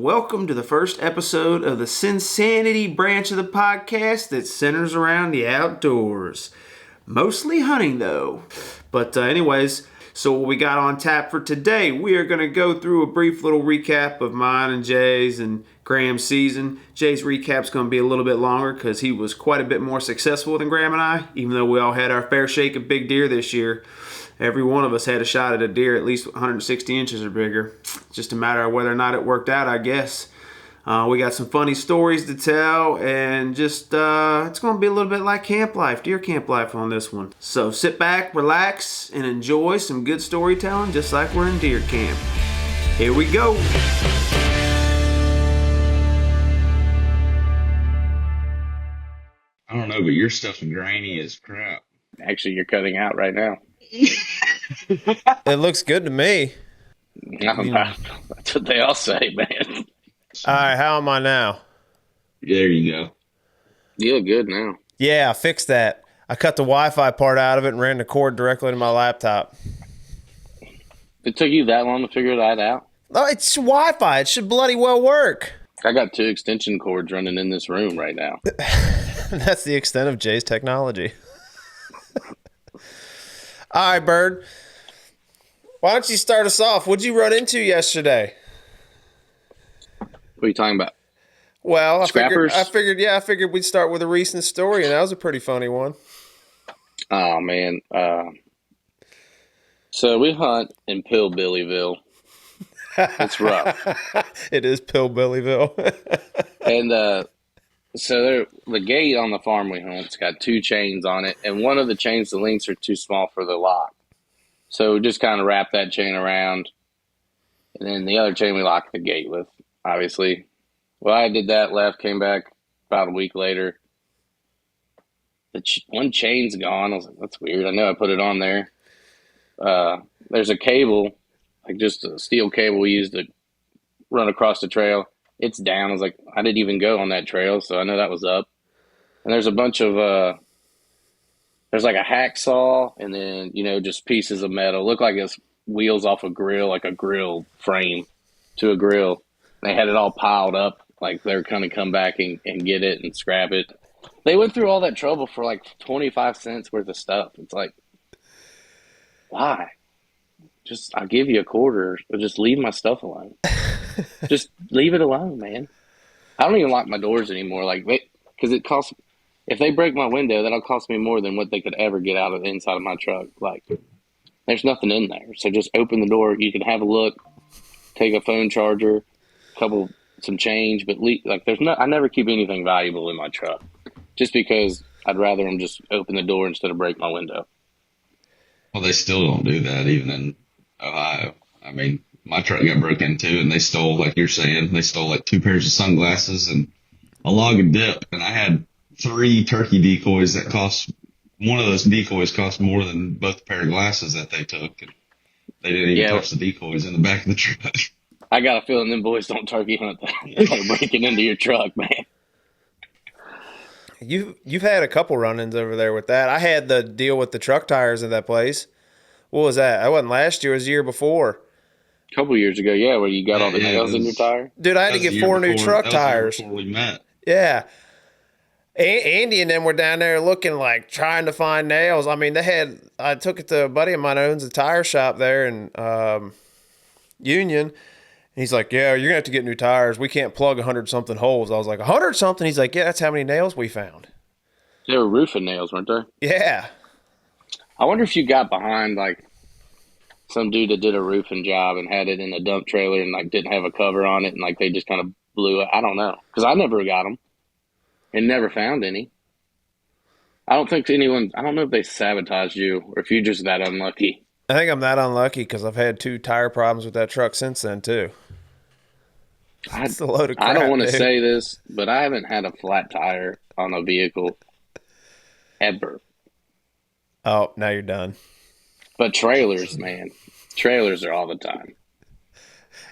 welcome to the first episode of the Sinsanity branch of the podcast that centers around the outdoors. Mostly hunting, though. But anyways, so what we got on tap for today, we are going to go through a brief little recap of mine and Jay's and Graham's season. Jay's recap's going to be a little bit longer because he was quite a bit more successful than Graham and I, even though we all had our fair shake of big deer this year. Every one of us had a shot at a deer at least 160 inches or bigger. It's just a matter of whether or not it worked out, I guess. We got some funny stories to tell, and just it's going to be a little bit like camp life, deer camp life on this one. So sit back, relax, and enjoy some good storytelling just like we're in deer camp. Here we go. I don't know, but your stuff's grainy as crap. Actually, you're cutting out right now. It looks good to me. That's what they all say, man. All right, how am I now? There you go. You look good now. Yeah, I fixed that. I cut the Wi-Fi part out of it and ran the cord directly to my laptop. It took you that long to figure that out? Oh, it's Wi-Fi. It should bloody well work. I got 2 extension cords running in this room right now. That's the extent of Jay's technology. All right, Bird. Why don't you start us off? What'd you run into yesterday? What are you talking about? Well, I Scrappers? figured we'd start with a recent story, and that was a pretty funny one. Oh, man. So we hunt in Pillbillyville. It's rough. It is Pillbillyville. And so the gate on the farm we hunt's got 2 chains on it, and one of the chains, the links are too small for the lock. So we just kind of wrap that chain around, and then the other chain we lock the gate with, obviously. Well, I did that, left, came back about a week later. One chain's gone. I was like, that's weird. I know I put it on there. There's a cable, like just a steel cable we used to run across the trail. It's down. I was like, I didn't even go on that trail, so I know that was up. And there's a bunch of, there's like a hacksaw and then, just pieces of metal. Look like it's wheels off a grill, like a grill frame to a grill. They had it all piled up, like they're going to come back and get it and scrap it. They went through all that trouble for like 25 cents worth of stuff. It's like, why? I'll give you a quarter, or just leave my stuff alone. Just leave it alone, man. I don't even lock my doors anymore, because it costs. If they break my window, that'll cost me more than what they could ever get out of the inside of my truck. Like, there's nothing in there, so just open the door. You can have a look, take a phone charger, some change, but I never keep anything valuable in my truck, just because I'd rather them just open the door instead of break my window. Well, they still don't do that even in Ohio. I mean, my truck got broken into, and they stole, like you're saying, like 2 pairs of sunglasses and a log of dip. And I had 3 turkey decoys that one of those decoys cost more than both pair of glasses that they took. And they didn't even touch the decoys in the back of the truck. I got a feeling them boys don't turkey hunt. They're breaking into your truck, man. You've had a couple run-ins over there with that. I had the deal with the truck tires in that place. What was that? That wasn't last year. It was the year before. A couple years ago, yeah, where you got all the nails in your tire. Dude, I had to get 4 new truck tires. Before we met. Yeah. Andy and them were down there looking, trying to find nails. I mean, I took it to a buddy of mine who owns a tire shop there in Union. He's like, yeah, you're going to have to get new tires. We can't plug 100-something holes. I was like, 100-something? He's like, yeah, that's how many nails we found. They were roofing nails, weren't they? Yeah. I wonder if you got behind, some dude that did a roofing job and had it in a dump trailer and, didn't have a cover on it and, they just kind of blew it. I don't know. Because I never got them and never found any. I don't know if they sabotaged you or if you're just that unlucky. I think I'm that unlucky because I've had 2 tire problems with that truck since then, too. It's a load of crap, I don't want to dude. say this, but I haven't had a flat tire on a vehicle ever. Oh, now you're done. But trailers, man. Trailers are all the time.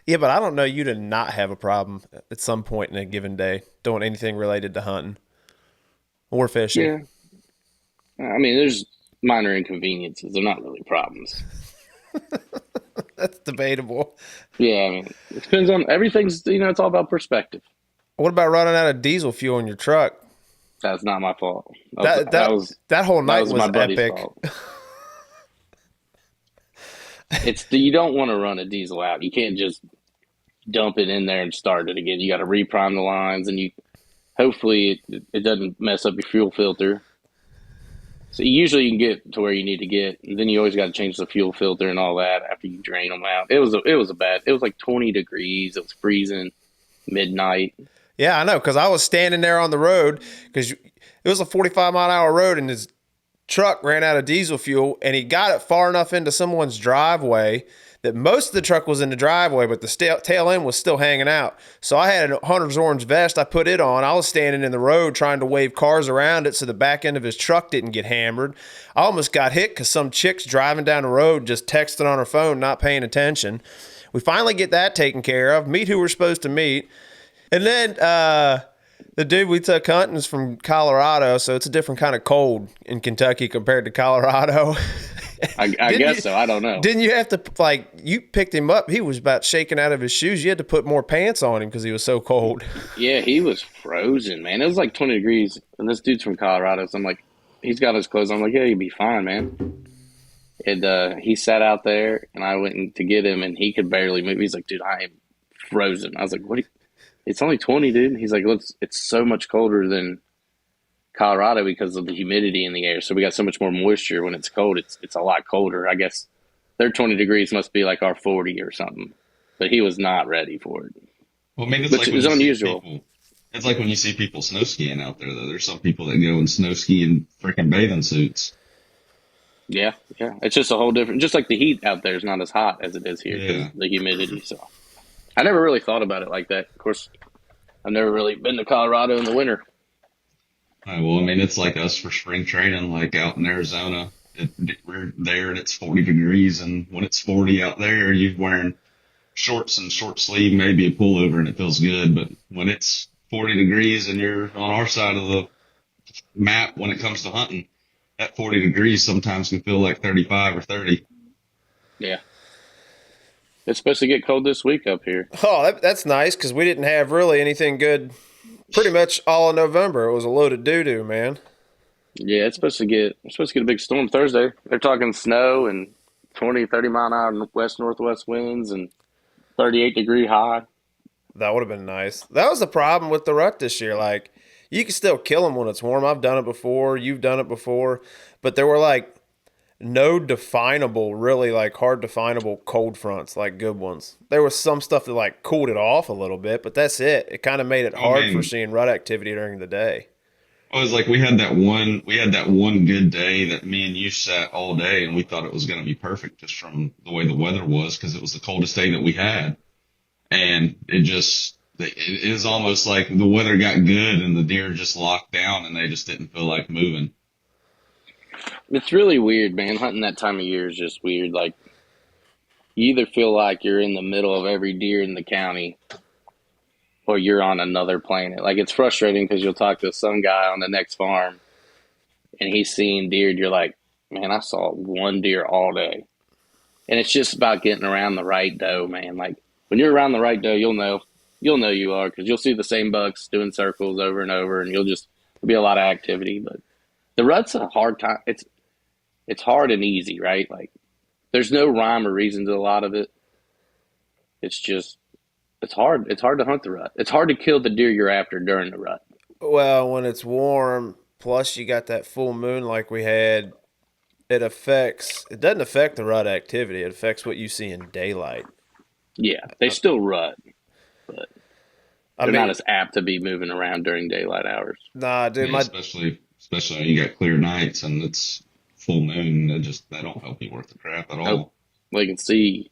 Yeah, but I don't know you to not have a problem at some point in a given day doing anything related to hunting or fishing. Yeah. I mean, there's minor inconveniences. They're not really problems. That's debatable. Yeah, I mean, it depends on everything's. It's all about perspective. What about running out of diesel fuel in your truck? That's not my fault. That whole night was my buddy's epic. fault. You don't want to run a diesel out. You can't just dump it in there and start it again. You got to reprime the lines, and hopefully it doesn't mess up your fuel filter. So usually you can get to where you need to get, and then you always got to change the fuel filter and all that after you drain them out. It was like 20 degrees. It was freezing midnight. Yeah, I know, because I was standing there on the road because it was a 45-mile-an-hour road, and his truck ran out of diesel fuel, and he got it far enough into someone's driveway that most of the truck was in the driveway, but the tail end was still hanging out. So I had a hunter's orange vest. I put it on. I was standing in the road trying to wave cars around it so the back end of his truck didn't get hammered. I almost got hit because some chick's driving down the road just texting on her phone, not paying attention. We finally get that taken care of, meet who we're supposed to meet. And then the dude we took hunting is from Colorado, so it's a different kind of cold in Kentucky compared to Colorado. I guess so. I don't know. Didn't you have to, you picked him up. He was about shaking out of his shoes. You had to put more pants on him because he was so cold. Yeah, he was frozen, man. It was like 20 degrees, and this dude's from Colorado, so I'm like, he's got his clothes on. I'm like, yeah, you'll be fine, man. And he sat out there, and I went to get him, and he could barely move. He's like, dude, I am frozen. I was like, what? It's only 20, dude. He's like, look, it's so much colder than Colorado because of the humidity in the air. So we got so much more moisture when it's cold. It's a lot colder. I guess their 20 degrees must be like our 40 or something. But he was not ready for it. Well, I mean, it's which like is unusual. It's like when you see people snow skiing out there, though. There's some people that go and snow ski in freaking bathing suits. Yeah. It's just a whole different. Just like the heat out there is not as hot as it is here. Yeah. The humidity. So I never really thought about it like that. Of course, I've never really been to Colorado in the winter. Well, I mean, it's like us for spring training, like out in Arizona. We're there and it's 40 degrees, and when it's 40 out there, you're wearing shorts and short sleeve, maybe a pullover, and it feels good. But when it's 40 degrees and you're on our side of the map when it comes to hunting, that 40 degrees sometimes can feel like 35 or 30. Yeah. It's supposed to get cold this week up here. Oh, that's nice because we didn't have really anything good pretty much all of November. It was a load of doo-doo, man. Yeah, we're supposed to get a big storm Thursday. They're talking snow and 20, 30 mile an hour west-northwest winds and 38-degree high. That would have been nice. That was the problem with the rut this year. Like, you can still kill them when it's warm. I've done it before. You've done it before. But there were, no definable, really, hard definable cold fronts, good ones. There was some stuff that, cooled it off a little bit, but that's it. It kind of made it hard for seeing rut activity during the day. It was like we had that one good day that me and you sat all day, and we thought it was going to be perfect just from the way the weather was because it was the coldest day that we had. And it is almost like the weather got good and the deer just locked down and they just didn't feel like moving. It's really weird, man. Hunting that time of year is just weird. You either feel like you're in the middle of every deer in the county or you're on another planet. It's frustrating because you'll talk to some guy on the next farm and he's seeing deer and you're like, man, I saw one deer all day. And it's just about getting around the right doe, man. When you're around the right doe, you'll know you are because you'll see the same bucks doing circles over and over and there'll be a lot of activity. But the rut's a hard time. It's hard and easy, right? There's no rhyme or reason to a lot of it. It's hard. It's hard to hunt the rut. It's hard to kill the deer you're after during the rut. Well, when it's warm, plus you got that full moon like we had, it doesn't affect the rut activity. It affects what you see in daylight. Yeah, they still rut, but they're not as apt to be moving around during daylight hours. Nah, dude, especially when you got clear nights and it's full moon. That don't help you worth the crap at all. Well, you can see.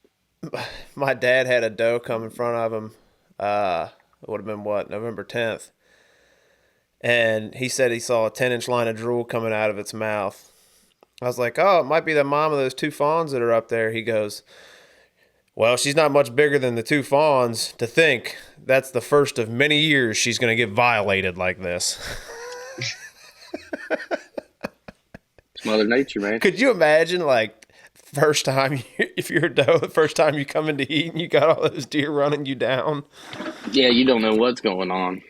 My dad had a doe come in front of him. It would have been November 10th, and he said he saw a 10-inch line of drool coming out of its mouth. I was like, oh, it might be the mom of those two fawns that are up there. He goes, well, she's not much bigger than the two fawns. To think that's the first of many years she's going to get violated like this. It's Mother Nature, man. Could you imagine first time, if you're a doe, the first time you come into heat and you got all those deer running you down. Yeah, you don't know what's going on.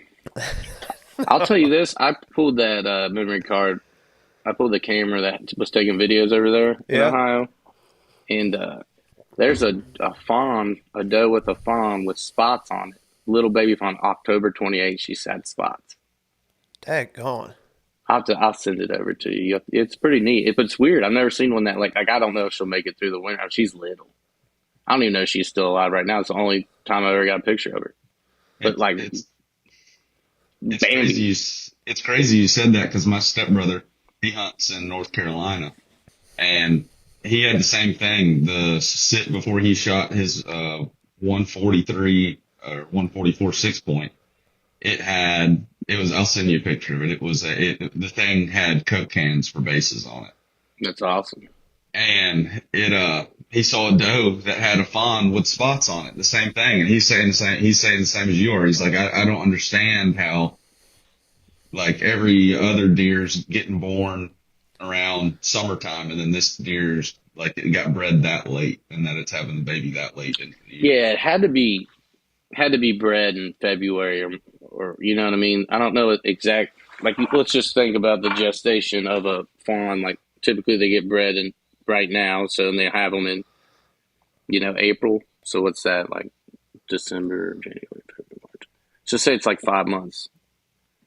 I'll tell you this. I pulled that memory card. I pulled the camera that was taking videos over there in Ohio. And there's a fawn, a doe with a fawn with spots on it. Little baby fawn, October 28th, she's had spots. Daggone. I'll send it over to you. It's pretty neat. But it's weird. I've never seen one that, like, I don't know if she'll make it through the winter. She's little. I don't even know if she's still alive right now. It's the only time I ever got a picture of her. But, it's crazy you said that, because my stepbrother, he hunts in North Carolina, and he had the same thing. The sit before he shot his 143 or 144 6-point, I'll send you a picture of it. The thing had Coke cans for bases on it. That's awesome. And he saw a doe that had a fawn with spots on it, the same thing. And he's saying the same as you are. He's like, I don't understand how, like, every other deer's getting born around summertime, and then this deer's, like, it got bred that late, and that it's having the baby that late into the year. Yeah, it had to be bred in February or you know what I mean? I don't know exact, like, let's just think about the gestation of a fawn. Like, typically they get bred in right now, so they have them in, April. So what's that, like, December, January, February, March? Just say it's like 5 months,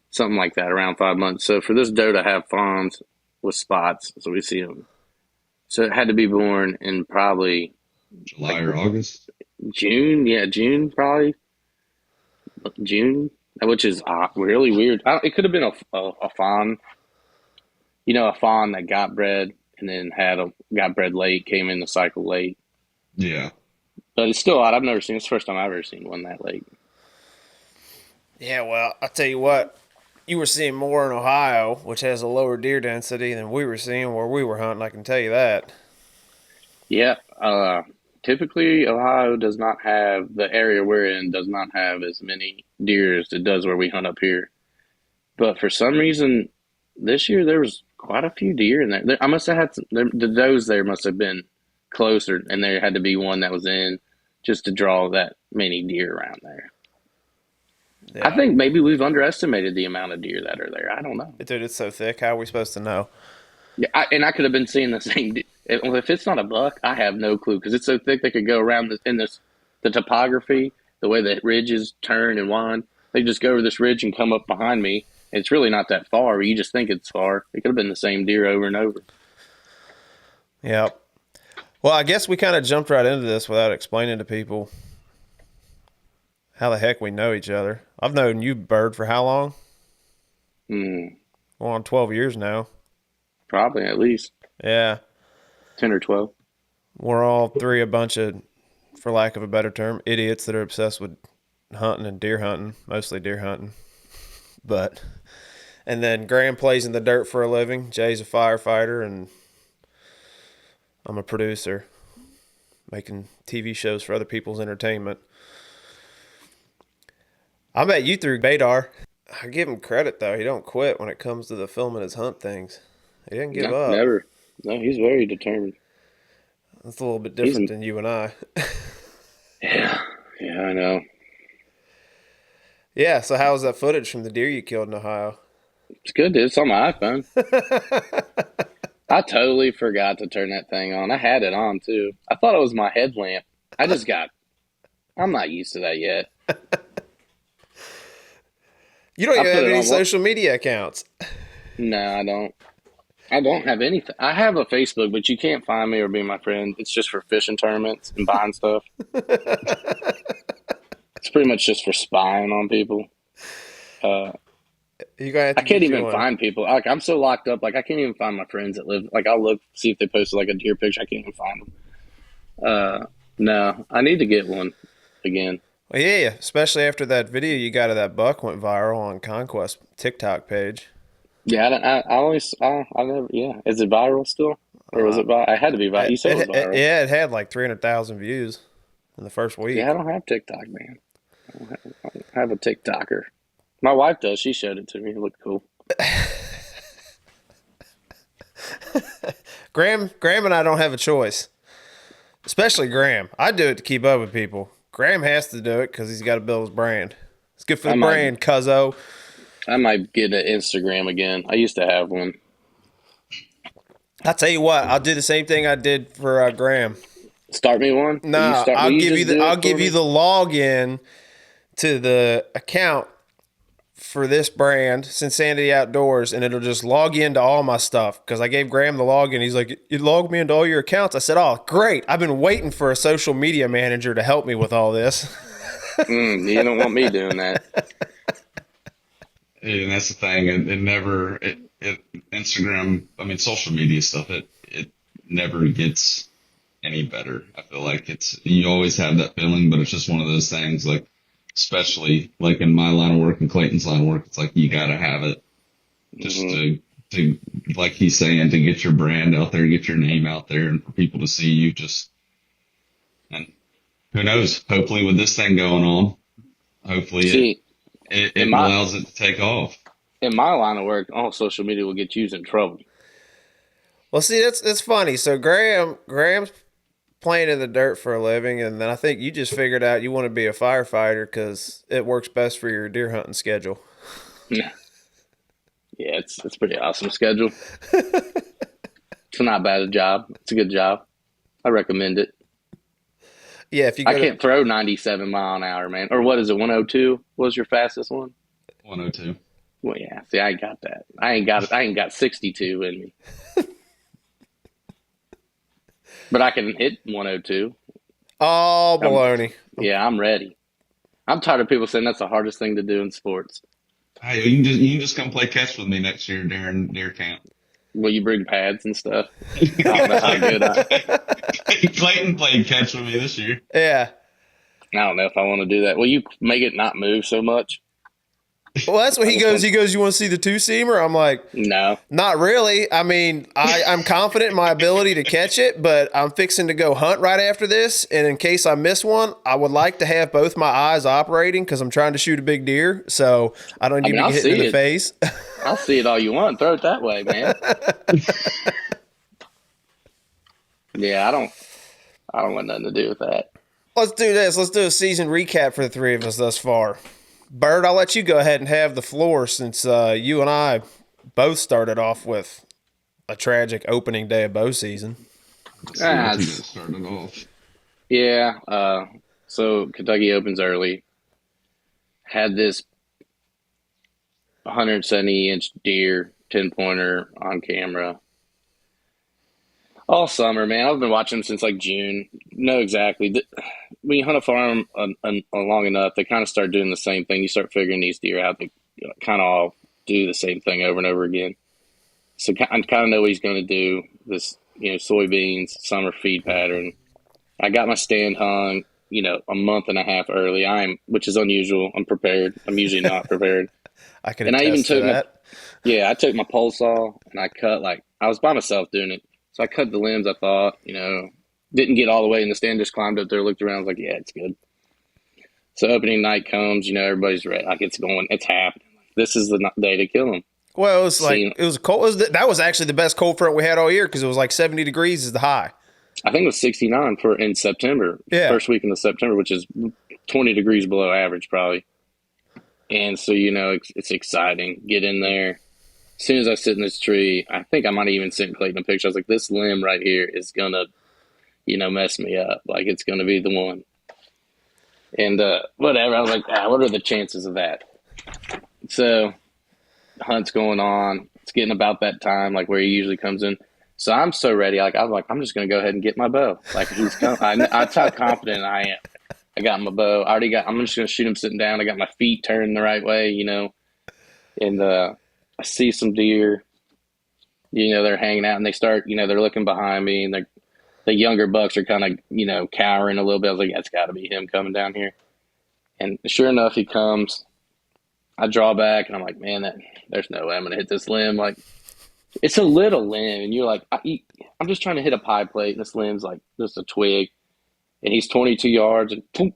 something like that, around 5 months. So for this doe to have fawns with spots, so we see them. So it had to be born in probably July or August? June. Yeah, June, probably. June, which is really weird. It could have been a fawn, a fawn that got bred and then got bred late, came in the cycle late. Yeah. But it's still odd. I've never seen, it's the first time I've ever seen one that late. Yeah, well, I'll tell you what. You were seeing more in Ohio, which has a lower deer density, than we were seeing where we were hunting, I can tell you that. Yeah. Typically, Ohio does not have, the area we're in does not have as many deer as it does where we hunt up here. But for some reason, this year there was quite a few deer in there. I must have had the does there must have been closer, and there had to be one that was in just to draw that many deer around there. Yeah. I think maybe we've underestimated the amount of deer that are there. I don't know. Dude, it's so thick. How are we supposed to know? Yeah, I could have been seeing the same. If it's not a buck, I have no clue, because it's so thick they could go around the topography, the way the ridges turn and wind. They just go over this ridge and come up behind me. It's really not that far, but you just think it's far. It could have been the same deer over and over. Yeah. Well, I guess we kind of jumped right into this without explaining to people how the heck we know each other. I've known you, Bird, for how long? Well, on 12 years now. Probably, at least. Yeah. 10 or 12. We're all three a bunch of, for lack of a better term, idiots that are obsessed with hunting and deer hunting, mostly deer hunting. And then Graham plays in the dirt for a living. Jay's a firefighter, and I'm a producer, making TV shows for other people's entertainment. I met you through Badar. I give him credit, though. He don't quit when it comes to the filming his hunt things. He didn't give up. Never. No, he's very determined. That's a little bit different than you and I. Yeah, I know. Yeah, so how was that footage from the deer you killed in Ohio? It's good, dude. It's on my iPhone. I totally forgot to turn that thing on. I had it on, too. I thought it was my headlamp. I'm not used to that yet. You don't even have any social media accounts. No, I don't. I don't have anything. I have a Facebook, but you can't find me or be my friend. It's just for fishing tournaments and buying stuff. It's pretty much just for spying on people. I can't even find people. Like, I'm so locked up. Like, I can't even find my friends that live. Like, I'll look, see if they posted like a deer picture. I can't even find them. No, I need to get one again. Well, yeah, especially after that video you got of that buck went viral on Conquest TikTok page. Yeah, I never. Yeah, is it viral still, or was it viral? It had to be viral. You said it was viral. It had like 300,000 views in the first week. Yeah, I don't have TikTok, man. I don't have a TikToker. My wife does. She showed it to me. It looked cool. Graham and I don't have a choice. Especially Graham. I do it to keep up with people. Graham has to do it because he's got to build his brand. It's good for the brand, cuzzo. I might get an Instagram again. I used to have one. I'll tell you what, I'll do the same thing I did for Graham. Start me one? No, I'll give you the login to the account for this brand, Sinsanity Outdoors, and it'll just log into all my stuff because I gave Graham the login. He's like, "You logged me into all your accounts." I said, "Oh, great! I've been waiting for a social media manager to help me with all this." You don't want me doing that. And that's the thing. Instagram, I mean, social media stuff, it never gets any better. I feel like you always have that feeling, but it's just one of those things, like, especially like in my line of work and Clayton's line of work, it's like you got to have it just to, like he's saying, to get your brand out there, get your name out there, and for people to see you. And who knows? Hopefully, with this thing going on, hopefully it allows it to take off. In my line of work, all social media will get you in trouble. Well, see, that's funny. So Graham's playing in the dirt for a living, and then I think you just figured out you want to be a firefighter because it works best for your deer hunting schedule. Yeah, it's a pretty awesome schedule. It's not bad a job. It's a good job. I recommend it. Yeah, if you I can't throw 97 mile an hour, man. Or what is it? 102 was your fastest one? 102. Well, yeah. See, I ain't got that. I ain't got 62 in me. But I can hit 102. Oh, baloney. Yeah, I'm ready. I'm tired of people saying that's the hardest thing to do in sports. Hey, you can just come play catch with me next year during deer camp. Will you bring pads and stuff? I don't know how good Clayton played catch with me this year. Yeah. I don't know if I want to do that. Will you make it not move so much? Well, that's what he goes. He goes, "You want to see the two-seamer?" I'm like, no, not really. I mean, I'm confident in my ability to catch it, but I'm fixing to go hunt right after this. And in case I miss one, I would like to have both my eyes operating because I'm trying to shoot a big deer. So I don't need to get hit in the face. I'll see it all you want. Throw it that way, man. Yeah, I don't want nothing to do with that. Let's do this. Let's do a season recap for the three of us thus far. Bird, I'll let you go ahead and have the floor since you and I both started off with a tragic opening day of bow season. Started off. Yeah. So Kentucky opens early. Had this 170-inch deer 10-pointer on camera all summer, man. I've been watching them since like June. Know exactly. When you hunt a farm long enough, they kind of start doing the same thing. You start figuring these deer out. They kind of all do the same thing over and over again. So I kind of know what he's going to do. This, soybeans, summer feed pattern. I got my stand hung, a month and a half early. Which is unusual. I'm prepared. I'm usually not prepared. I even took that. I took my pole saw and I cut I was by myself doing it. So I cut the limbs, I thought, didn't get all the way in the stand, just climbed up there, looked around, was like, yeah, it's good. So opening night comes, everybody's ready. Like, it's going, it's happening. This is the day to kill them. Well, it was cold. That was actually the best cold front we had all year because it was like 70 degrees is the high. I think it was 69 in September, first week in September, which is 20 degrees below average probably. And so, it's exciting. Get in there. As soon as I sit in this tree, I think I might have even sent Clayton a picture. I was like, this limb right here is going to, mess me up. Like, it's going to be the one. And whatever. I was like, what are the chances of that? So, hunt's going on. It's getting about that time, like where he usually comes in. So I'm so ready. I'm just going to go ahead and get my bow. Like, he's coming. That's how confident I am. I got my bow. I'm just going to shoot him sitting down. I got my feet turned the right way, and I see some deer, they're hanging out and they start, they're looking behind me and the younger bucks are kind of, cowering a little bit. I was like, that's got to be him coming down here. And sure enough, he comes. I draw back and I'm like, man, there's no way I'm going to hit this limb. Like, it's a little limb. And you're like, I'm just trying to hit a pie plate and this limb's like just a twig. And he's 22 yards and boom,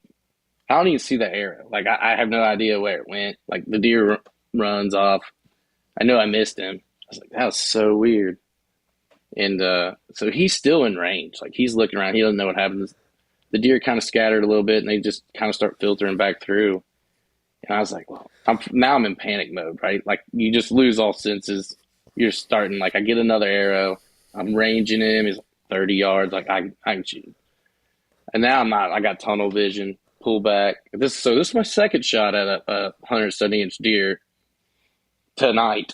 I don't even see the arrow. Like, I have no idea where it went. Like, the deer runs off. I know I missed him. I was like, that was so weird. And so he's still in range. Like, he's looking around. He doesn't know what happens. The deer kind of scattered a little bit, and they just kind of start filtering back through. And I was like, well, I'm in panic mode, right? Like, you just lose all senses. You're starting, like, I get another arrow. I'm ranging him. He's 30 yards. Like, I can shoot. And now I'm not. I got tunnel vision, pull back. This is my second shot at a 170-inch deer tonight.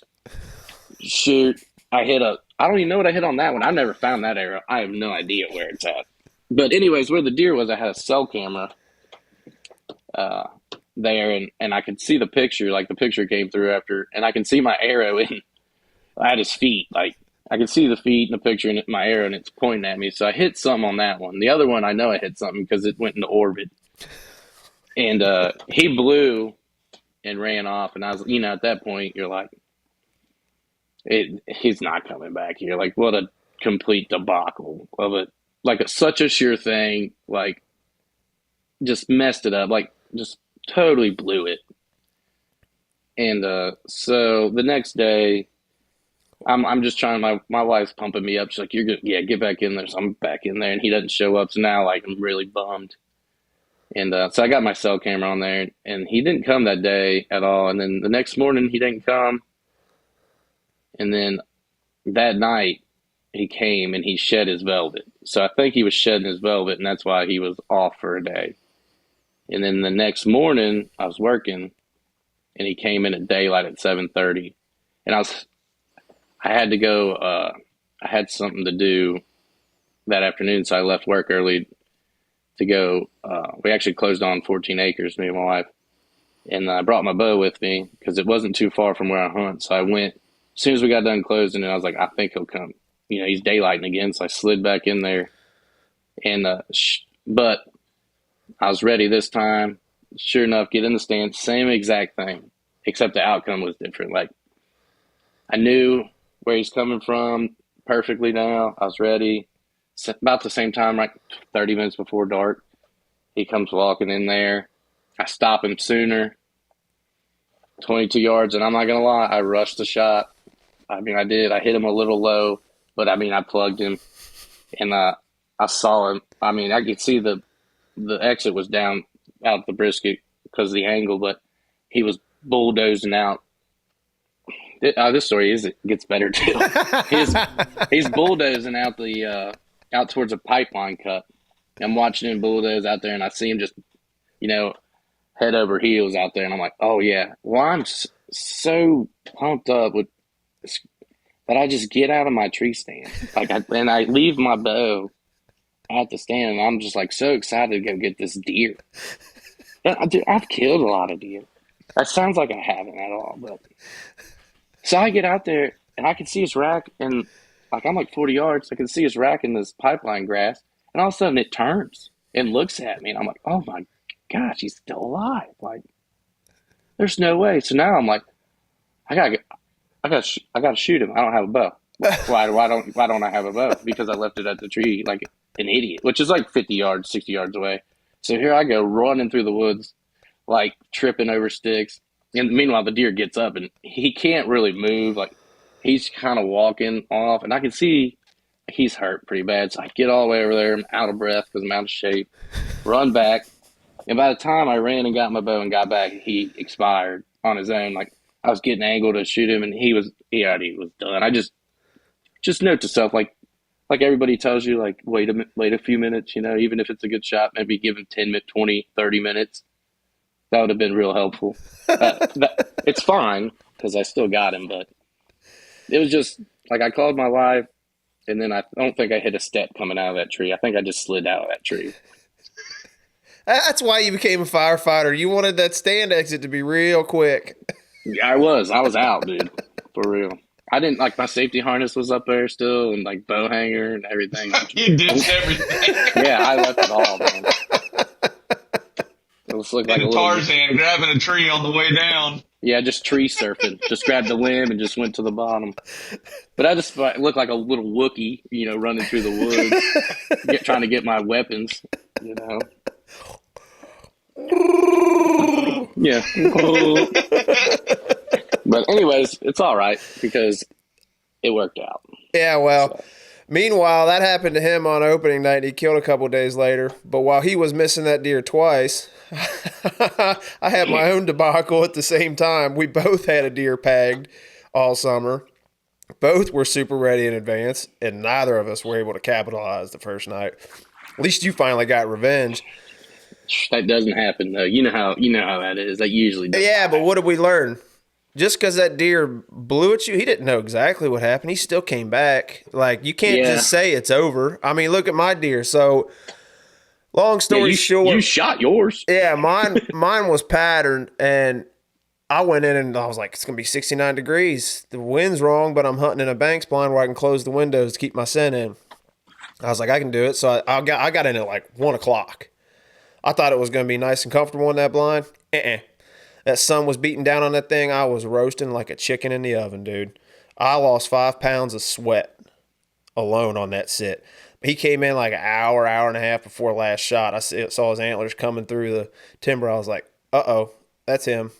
Shoot. I don't even know what I hit on that one. I've never found that arrow. I have no idea where it's at. But anyways, where the deer was, I had a cell camera there, and I could see the picture. Like, the picture came through after, and I can see my arrow at his feet. Like, I can see the feet in the picture and my arrow, and it's pointing at me. So I hit something on that one. The other one, I know I hit something because it went into orbit. And he blew and ran off. And I was, at that point, you're like, he's not coming back here. Like, what a complete debacle of it. Like, such a sure thing. Like, just messed it up. Like, just totally blew it. And so the next day, I'm just trying. My wife's pumping me up. She's like, "You're good. Yeah, get back in there." So I'm back in there, and he doesn't show up. So now, like, I'm really bummed. And so I got my cell camera on there, and he didn't come that day at all. And then the next morning, he didn't come. And then that night, he came and he shed his velvet. So I think he was shedding his velvet, and that's why he was off for a day. And then the next morning, I was working, and he came in at daylight at 7:30, and I had to go. I had something to do that afternoon, so I left work early to go. We actually closed on 14 acres, me and my wife, and I brought my bow with me because it wasn't too far from where I hunt. So I went as soon as we got done closing, and I was like, I think he'll come. He's daylighting again, so I slid back in there, and but I was ready this time. Sure enough, get in the stand, same exact thing, except the outcome was different. Like, I knew where he's coming from perfectly now. I was ready. About the same time, like 30 minutes before dark, he comes walking in there. I stop him sooner, 22 yards, and I'm not going to lie, I rushed the shot. I mean, I did. I hit him a little low, but, I mean, I plugged him, and I saw him. I mean, I could see the exit was down out the brisket because of the angle, but he was bulldozing out. This story gets better too. He's bulldozing out towards a pipeline cut. I'm watching him bulldoze out there, and I see him just, head over heels out there, and I'm like, oh yeah. Well, I'm so pumped up with that I just get out of my tree stand, and I leave my bow at the stand, and I'm just like so excited to go get this deer. I've killed a lot of deer. That sounds like I haven't at all, but. So I get out there, and I can see his rack, and I'm like 40 yards. I can see his rack in this pipeline grass, and all of a sudden it turns and looks at me, and I'm like, oh my gosh, he's still alive. Like, there's no way. So now I'm like, I gotta shoot him. I don't have a bow. Why don't I have a bow? Because I left it at the tree like an idiot, which is like 50 yards, 60 yards away. So here I go running through the woods, like tripping over sticks. And meanwhile, the deer gets up, and he can't really move. Like, he's kind of walking off, and I can see he's hurt pretty bad. So I get all the way over there. I'm out of breath because I'm out of shape. Run back. And by the time I ran and got my bow and got back, he expired on his own. Like, I was getting angled to shoot him, and he already was done. I just note to self, like everybody tells you, like, wait a few minutes, even if it's a good shot, maybe give him 10, 20, 30 minutes. That would have been real helpful. It's fine because I still got him, but it was just like I called my wife, and then I don't think I hit a step coming out of that tree. I think I just slid out of that tree. That's why you became a firefighter. You wanted that stand exit to be real quick. Yeah, I was out, dude, for real. I didn't my safety harness was up there still, and like bow hanger and everything. You did everything. Yeah, I left it all, man. It was like a Tarzan grabbing a tree on the way down. Yeah, just tree surfing. Just grabbed the limb and just went to the bottom. But I just looked like a little Wookiee, running through the woods, trying to get my weapons, Yeah. But anyways, it's all right because it worked out. Yeah, well, Meanwhile, that happened to him on opening night. And he killed a couple days later. But while he was missing that deer twice, I had my own debacle at the same time. We both had a deer pegged all summer. Both were super ready in advance, and neither of us were able to capitalize the first night. At least you finally got revenge. That doesn't happen though. You know how that is. That usually doesn't Yeah, happen. but what did we learn? Just because that deer blew at you, he didn't know exactly what happened. He still came back. Like, you can't just say it's over. I mean, look at my deer. So, long story short, you shot yours. Yeah, mine was patterned, and I went in and I was like, it's gonna be 69 degrees. The wind's wrong, but I'm hunting in a banks blind where I can close the windows to keep my scent in. I was like, I can do it. So I got in at like 1 o'clock. I thought it was gonna be nice and comfortable in that blind. That sun was beating down on that thing. I was roasting like a chicken in the oven, dude. I lost 5 pounds of sweat alone on that sit. He came in like an hour and a half before last shot. I saw his antlers coming through the timber. I was like, uh-oh, that's him.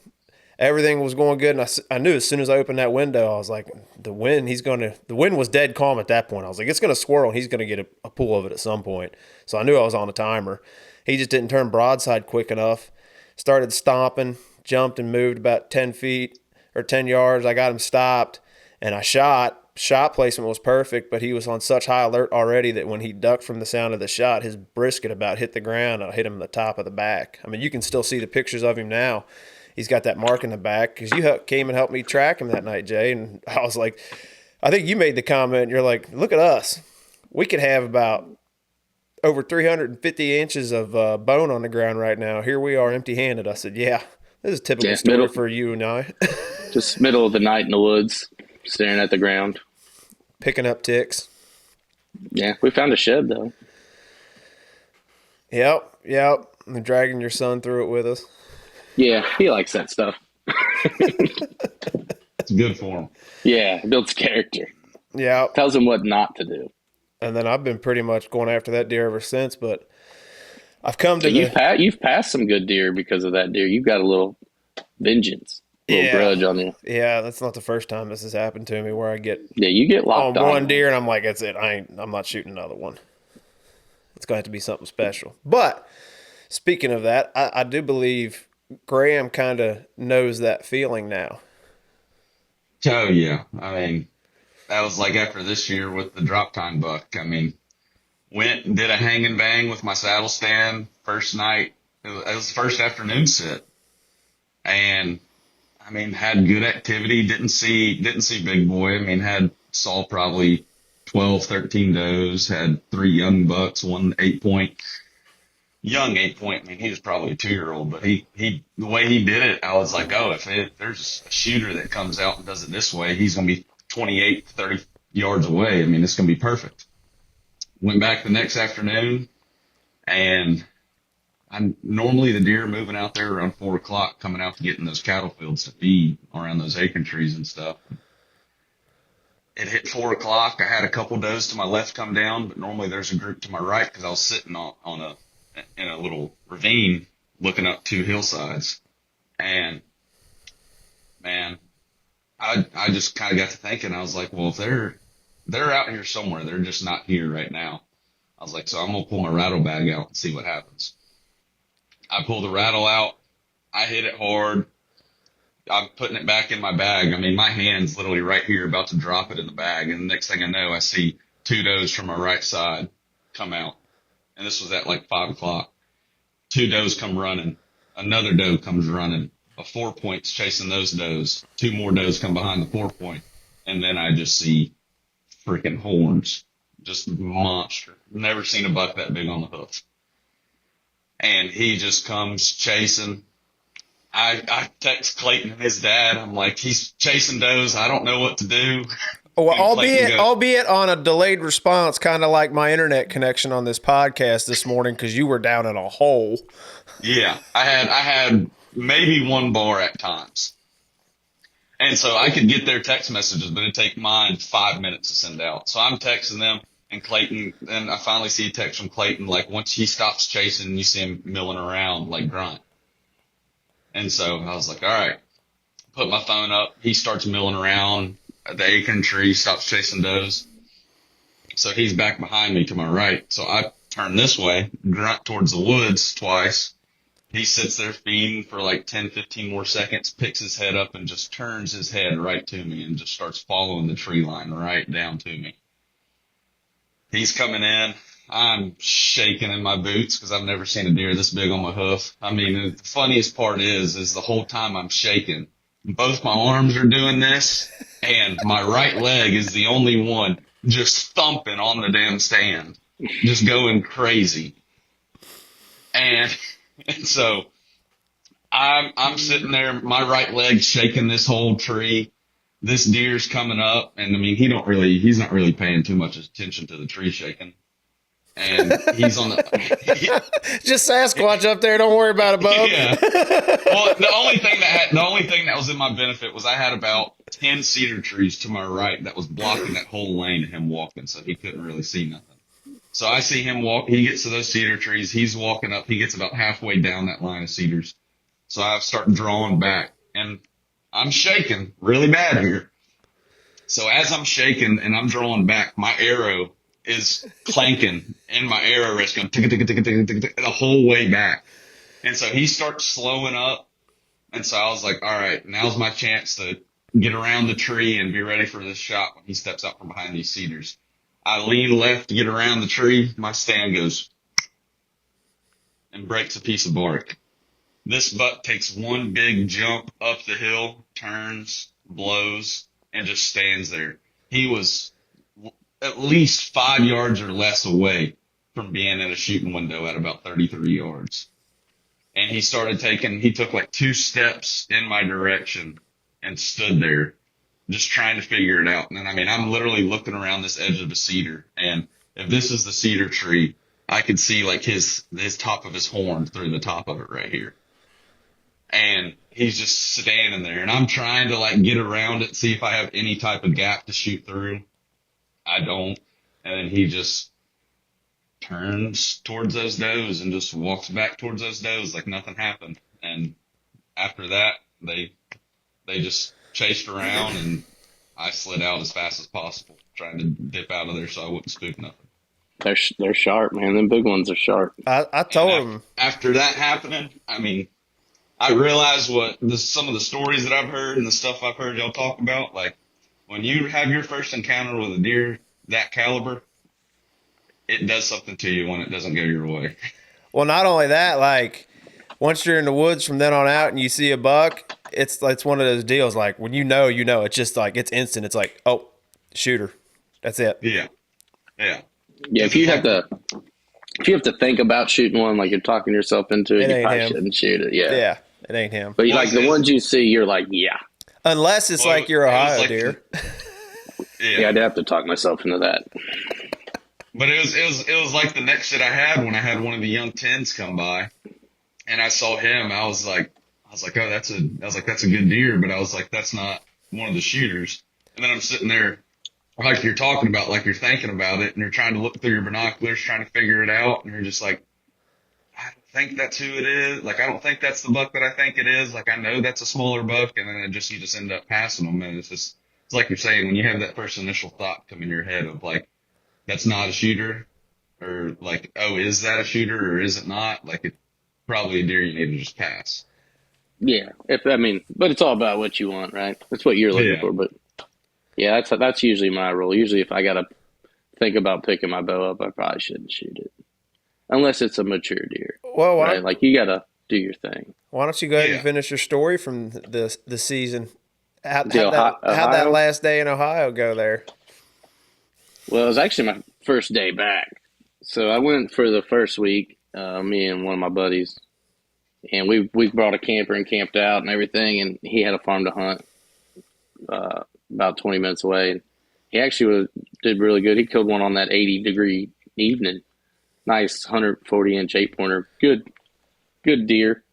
Everything was going good, and I knew as soon as I opened that window, I was like, the wind was dead calm at that point. I was like, it's going to swirl, and he's going to get a pull of it at some point. So I knew I was on a timer. He just didn't turn broadside quick enough. Started stomping, jumped and moved about 10 feet or 10 yards. I got him stopped, and I shot. Shot placement was perfect, but he was on such high alert already that when he ducked from the sound of the shot, his brisket about hit the ground. I hit him in the top of the back. I mean, you can still see the pictures of him now. He's got that mark in the back because you came and helped me track him that night, Jay. And I was like, I think you made the comment. You're like, look at us. We could have about over 350 inches of bone on the ground right now. Here we are empty-handed. I said, yeah, this is a typical story for you and I. Just middle of the night in the woods, staring at the ground. Picking up ticks. Yeah, we found a shed, though. Yep. And dragging your son through it with us. Yeah, he likes that stuff. It's good for him. Yeah, it builds character. Yeah. Tells him what not to do. And then I've been pretty much going after that deer ever since, but I've come to You've passed some good deer because of that deer. You've got a little vengeance, a little grudge on you. Yeah, that's not the first time this has happened to me where I get you get locked on one deer and I'm like, that's it. I'm not shooting another one. It's going to have to be something special. But speaking of that, I do believe Graham kind of knows that feeling now. Oh, yeah. I mean, that was like after this year with the drop time buck. I mean, went and did a hang and bang with my saddle stand first night. It was the first afternoon sit. And, I mean, had good activity. Didn't see big boy. I mean, saw probably 12, 13 does, had 3 young bucks, one 8-point. Young 8-point. I mean, he was probably a 2-year-old, but the way he did it, I was like, oh, if there's a shooter that comes out and does it this way, he's going to be 28, 30 yards away. I mean, it's going to be perfect. Went back the next afternoon, and normally the deer moving out there around 4 o'clock, coming out to get in those cattle fields to feed around those acorn trees and stuff. It hit 4 o'clock. I had a couple does to my left come down, but normally there's a group to my right because I was sitting in a little ravine looking up 2 hillsides. And, man, I just kind of got to thinking, I was like, well, if they're out here somewhere, they're just not here right now. I was like, so I'm going to pull my rattle bag out and see what happens. I pull the rattle out. I hit it hard. I'm putting it back in my bag. I mean, my hand's literally right here about to drop it in the bag. And the next thing I know, I see 2 does from my right side come out. And this was at like 5 o'clock. 2 does come running. Another doe comes running. A 4-point's chasing those does. 2 more does come behind the 4-point. And then I just see freaking horns. Just monster. Never seen a buck that big on the hoof. And he just comes chasing. I text Clayton and his dad. I'm like, he's chasing does. I don't know what to do. Well, albeit on a delayed response, kind of like my internet connection on this podcast this morning, because you were down in a hole. Yeah, I had maybe 1 bar at times, and so I could get their text messages, but it'd take mine 5 minutes to send out. So I'm texting them, and Clayton. Then I finally see a text from Clayton. Like once he stops chasing, you see him milling around like grunt. And so I was like, all right, put my phone up. He starts milling around. The acorn tree stops chasing does. So he's back behind me to my right. So I turn this way, grunt towards the woods twice. He sits there feeding for like 10, 15 more seconds, picks his head up and just turns his head right to me and just starts following the tree line right down to me. He's coming in. I'm shaking in my boots because I've never seen a deer this big on my hoof. I mean, the funniest part is the whole time I'm shaking, both my arms are doing this and my right leg is the only one just thumping on the damn stand, just going crazy. And so I'm sitting there, my right leg shaking this whole tree. This deer's coming up, and I mean, he's not really paying too much attention to the tree shaking. And he's on the just Sasquatch up there. Don't worry about it, bub. Yeah. Well, the only thing that was in my benefit was I had about 10 cedar trees to my right that was blocking that whole lane of him walking, so he couldn't really see nothing. So I see him walk. He gets to those cedar trees. He's walking up. He gets about halfway down that line of cedars. So I start drawing back, and I'm shaking really bad here. So as I'm shaking and I'm drawing back, my arrow is clanking in my arrow wrist going the whole way back. And so he starts slowing up. And so I was like, all right, now's my chance to get around the tree and be ready for this shot when he steps out from behind these cedars. I lean left to get around the tree. My stand goes and breaks a piece of bark. This buck takes one big jump up the hill, turns, blows, and just stands there. He was at least 5 yards or less away from being in a shooting window at about 33 yards. And he took like 2 steps in my direction and stood there just trying to figure it out. And I mean, I'm literally looking around this edge of a cedar, and if this is the cedar tree, I could see like his top of his horn through the top of it right here. And he's just standing there, and I'm trying to like get around it, see if I have any type of gap to shoot through. I don't. And then he just turns towards those does and just walks back towards those does like nothing happened. And after that, they just chased around, and I slid out as fast as possible, trying to dip out of there so I wouldn't spook nothing. They're sharp, man. Them big ones are sharp. I told him. After that happening, I mean, I realized some of the stories that I've heard and the stuff I've heard y'all talk about, like when you have your first encounter with a deer that caliber, it does something to you when it doesn't go your way. Well, not only that, like once you're in the woods from then on out and you see a buck, it's one of those deals. Like when you know, it's just like, it's instant. It's like, oh, shooter. That's it. Yeah. Yeah. Yeah. If you have to think about shooting one, like you're talking yourself into it, you probably shouldn't shoot it. Yeah. Yeah. It ain't him. But like the ones you see, you're like, yeah. Unless it's like your Ohio deer. Yeah, I'd have to talk myself into that. But it was like the next shit I had when I had one of the young tens come by, and I saw him. I was like, oh, that's a good deer, but I was like, that's not one of the shooters. And then I'm sitting there, like you're talking about, like you're thinking about it, and you're trying to look through your binoculars, trying to figure it out, and you're just like, I don't think that's who it is. Like, I don't think that's the buck that I think it is. Like, I know that's a smaller buck, and then you just end up passing them, and it's like you're saying, when you have that first initial thought come in your head of like, that's not a shooter, or like, oh, is that a shooter or is it not? Like, it's probably a deer you need to just pass. Yeah, but it's all about what you want, right? That's what you're looking for. But yeah, that's usually my rule. Usually, if I gotta think about picking my bow up, I probably shouldn't shoot it, unless it's a mature deer. Well, right? Like you gotta do your thing. Why don't you go ahead and finish your story from the season? How'd that last day in Ohio go there? Well, it was actually my first day back. So I went for the first week, me and one of my buddies, and we brought a camper and camped out and everything, and he had a farm to hunt about 20 minutes away. And he actually did really good. He killed one on that 80-degree evening. Nice 140-inch 8-pointer. Good deer.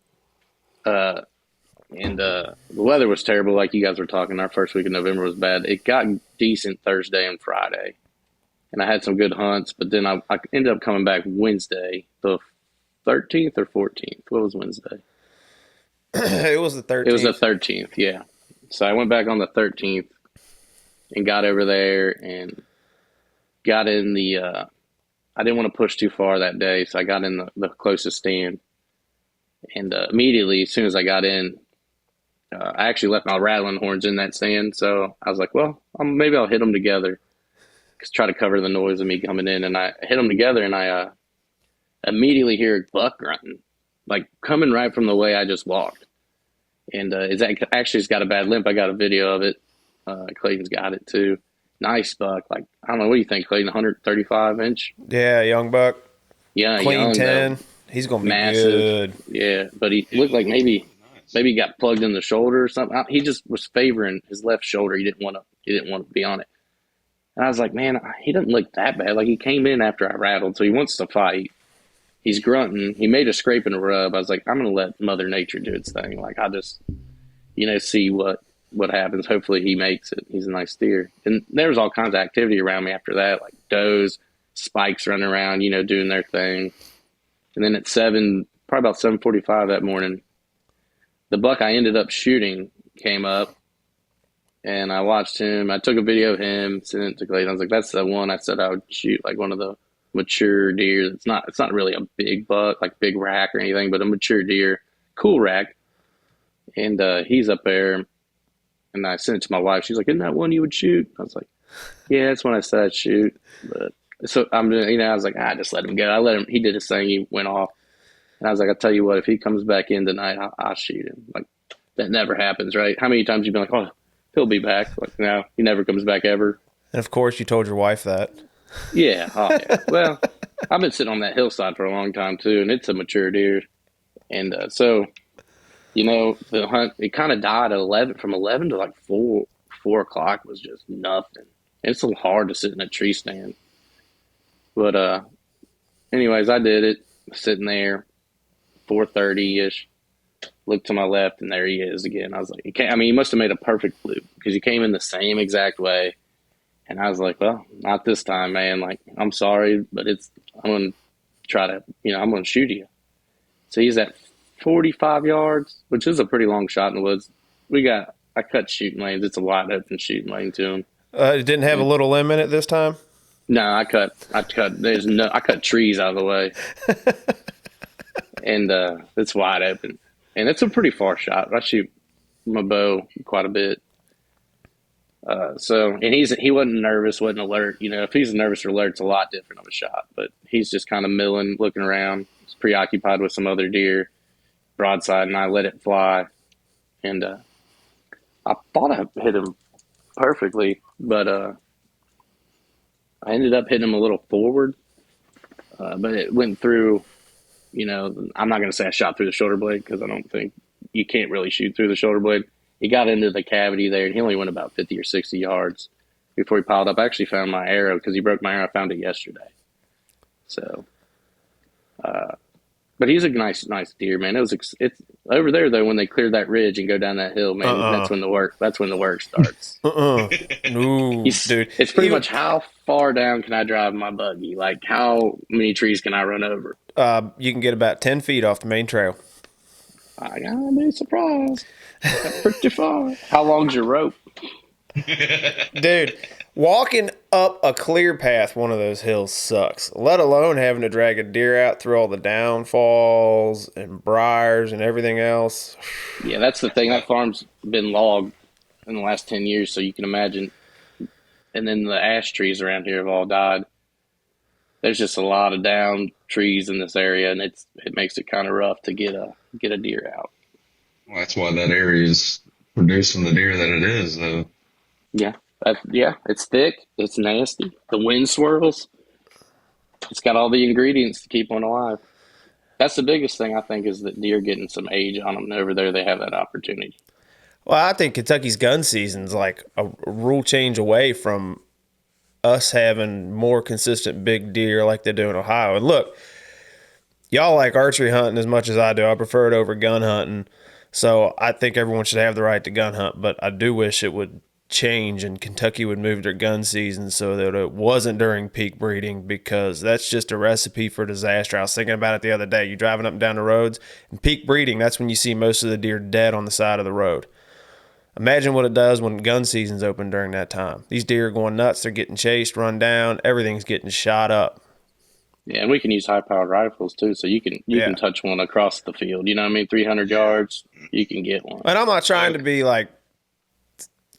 And the weather was terrible, like you guys were talking. Our first week of November was bad. It got decent Thursday and Friday. And I had some good hunts, but then I ended up coming back Wednesday, the 13th or 14th. What was Wednesday? It was the 13th. It was the 13th, yeah. So I went back on the 13th and got over there and got in the, I didn't want to push too far that day, so I got in the closest stand. And immediately, as soon as I got in, I actually left my rattling horns in that stand. So I was like, well, maybe I'll hit them together. Just try to cover the noise of me coming in. And I hit them together, and I immediately hear a buck grunting, like coming right from the way I just walked. And it's got a bad limp. I got a video of it. Clayton's got it too. Nice buck. Like, I don't know. What do you think, Clayton? 135 inch? Yeah, young buck. Yeah, Clean young, 10. though. He's going to be Massive. good. Yeah, but he looked like maybe he got plugged in the shoulder or something. He just was favoring his left shoulder. He didn't want to be on it. And I was like, man, he doesn't look that bad. Like, he came in after I rattled, so he wants to fight. He's grunting. He made a scrape and a rub. I was like, I'm going to let Mother Nature do its thing. Like, I just, see what happens. Hopefully he makes it. He's a nice deer. And there was all kinds of activity around me after that, like does, spikes running around, doing their thing. And then at probably about 7:45 that morning, the buck I ended up shooting came up, and I watched him. I took a video of him, sent it to Clayton. I was like, that's the one I said I would shoot, like one of the mature deer. It's not really a big buck, like big rack or anything, but a mature deer, cool rack. And he's up there, and I sent it to my wife. She's like, isn't that one you would shoot? I was like, yeah, that's one I said I'd shoot. But so I was like, just let him go. I let him. He did his thing. He went off, and I was like, I'll tell you what, if he comes back in tonight, I'll shoot him. Like, that never happens, right? How many times you've been like, oh, he'll be back? Like, no, he never comes back ever. And of course, you told your wife that. Yeah. Oh, yeah. Well, I've been sitting on that hillside for a long time too, and it's a mature deer, and so the hunt, it kind of died at from 11 to like 4 o'clock was just nothing. It's a little hard to sit in a tree stand. But anyways, I did it, sitting there, 4:30-ish, looked to my left, and there he is again. I was like, he must have made a perfect loop, because he came in the same exact way. And I was like, well, not this time, man. Like, I'm sorry, but I'm going to try to, I'm going to shoot you. So he's at 45 yards, which is a pretty long shot in the woods. I cut shooting lanes. It's a wide open shooting lane to him. It didn't have a little limb in it this time? No, I cut trees out of the way. And it's wide open. And it's a pretty far shot. I shoot my bow quite a bit. And he wasn't nervous, wasn't alert. If he's nervous or alert, it's a lot different of a shot. But he's just kind of milling, looking around. He's preoccupied with some other deer, broadside, and I let it fly. And I thought I hit him perfectly, but I ended up hitting him a little forward. But it went through, I'm not going to say I shot through the shoulder blade, because I don't think you can't really shoot through the shoulder blade. He got into the cavity there, and he only went about 50 or 60 yards before he piled up. I actually found my arrow, because he broke my arrow. I found it yesterday. So, but he's a nice dude, man. It's over there though. When they clear that ridge and go down that hill, man, that's when the work starts. Ooh, dude. It's pretty much how far down can I drive my buggy? Like, how many trees can I run over? You can get about 10 feet off the main trail. I gotta be surprised. Pretty far. How long's your rope? Dude, walking up a clear path one of those hills sucks, let alone having to drag a deer out through all the downfalls and briars and everything else. Yeah, that's the thing. That farm's been logged in the last 10 years, so you can imagine. And then the ash trees around here have all died. There's just a lot of down trees in this area, and it makes it kind of rough to get a deer out. Well, that's why that area is producing the deer that it is, though. Yeah. It's thick. It's nasty. The wind swirls. It's got all the ingredients to keep one alive. That's the biggest thing, I think, is that deer getting some age on them. And over there, they have that opportunity. Well, I think Kentucky's gun season's like a rule change away from us having more consistent big deer like they do in Ohio. And look, y'all like archery hunting as much as I do. I prefer it over gun hunting. So I think everyone should have the right to gun hunt, but I do wish it would change and Kentucky would move their gun season so that it wasn't during peak breeding, because that's just a recipe for disaster. I was thinking about it the other day. You're driving up and down the roads, and peak breeding, that's when you see most of the deer dead on the side of the road. Imagine what it does when gun season's open during that time. These deer are going nuts. They're getting chased, run down. Everything's getting shot up. Yeah, and we can use high-powered rifles too, so you can touch one across the field. You know what I mean? 300 yards, you can get one. And I'm not trying to be like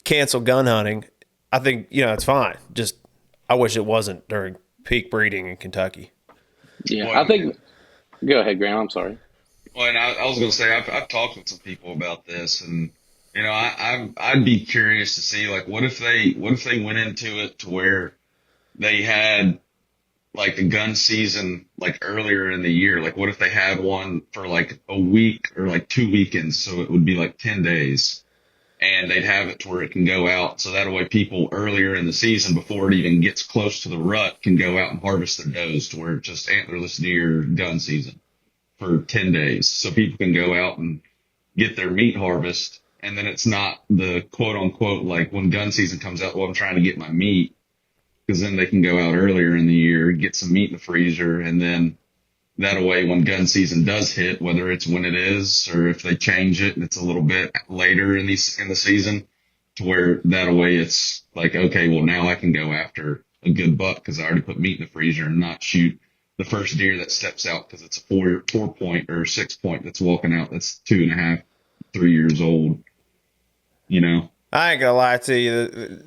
cancel gun hunting. I think it's fine. Just I wish it wasn't during peak breeding in Kentucky. Yeah, Well, I think. Go ahead, Graham. I'm sorry. Well, and I was going to say I've talked with some people about this, and I'd be curious to see like what if they went into it to where they had like a gun season like earlier in the year. Like what if they had one for like a week or like 2 weekends, so it would be like 10 days, and they'd have it to where it can go out, so that way people earlier in the season before it even gets close to the rut can go out and harvest their does, to where it's just antlerless deer gun season for 10 days, so people can go out and get their meat harvest. And then it's not the quote unquote, like when gun season comes out, well, I'm trying to get my meat, because then they can go out earlier in the year, get some meat in the freezer. And then that way, when gun season does hit, whether it's when it is, or if they change it and it's a little bit later in the season, to where that way it's like, okay, well now I can go after a good buck because I already put meat in the freezer, and not shoot the first deer that steps out because it's a 4-point or 6-point that's walking out that's 2.5, 3 years old. I ain't gonna lie to you. The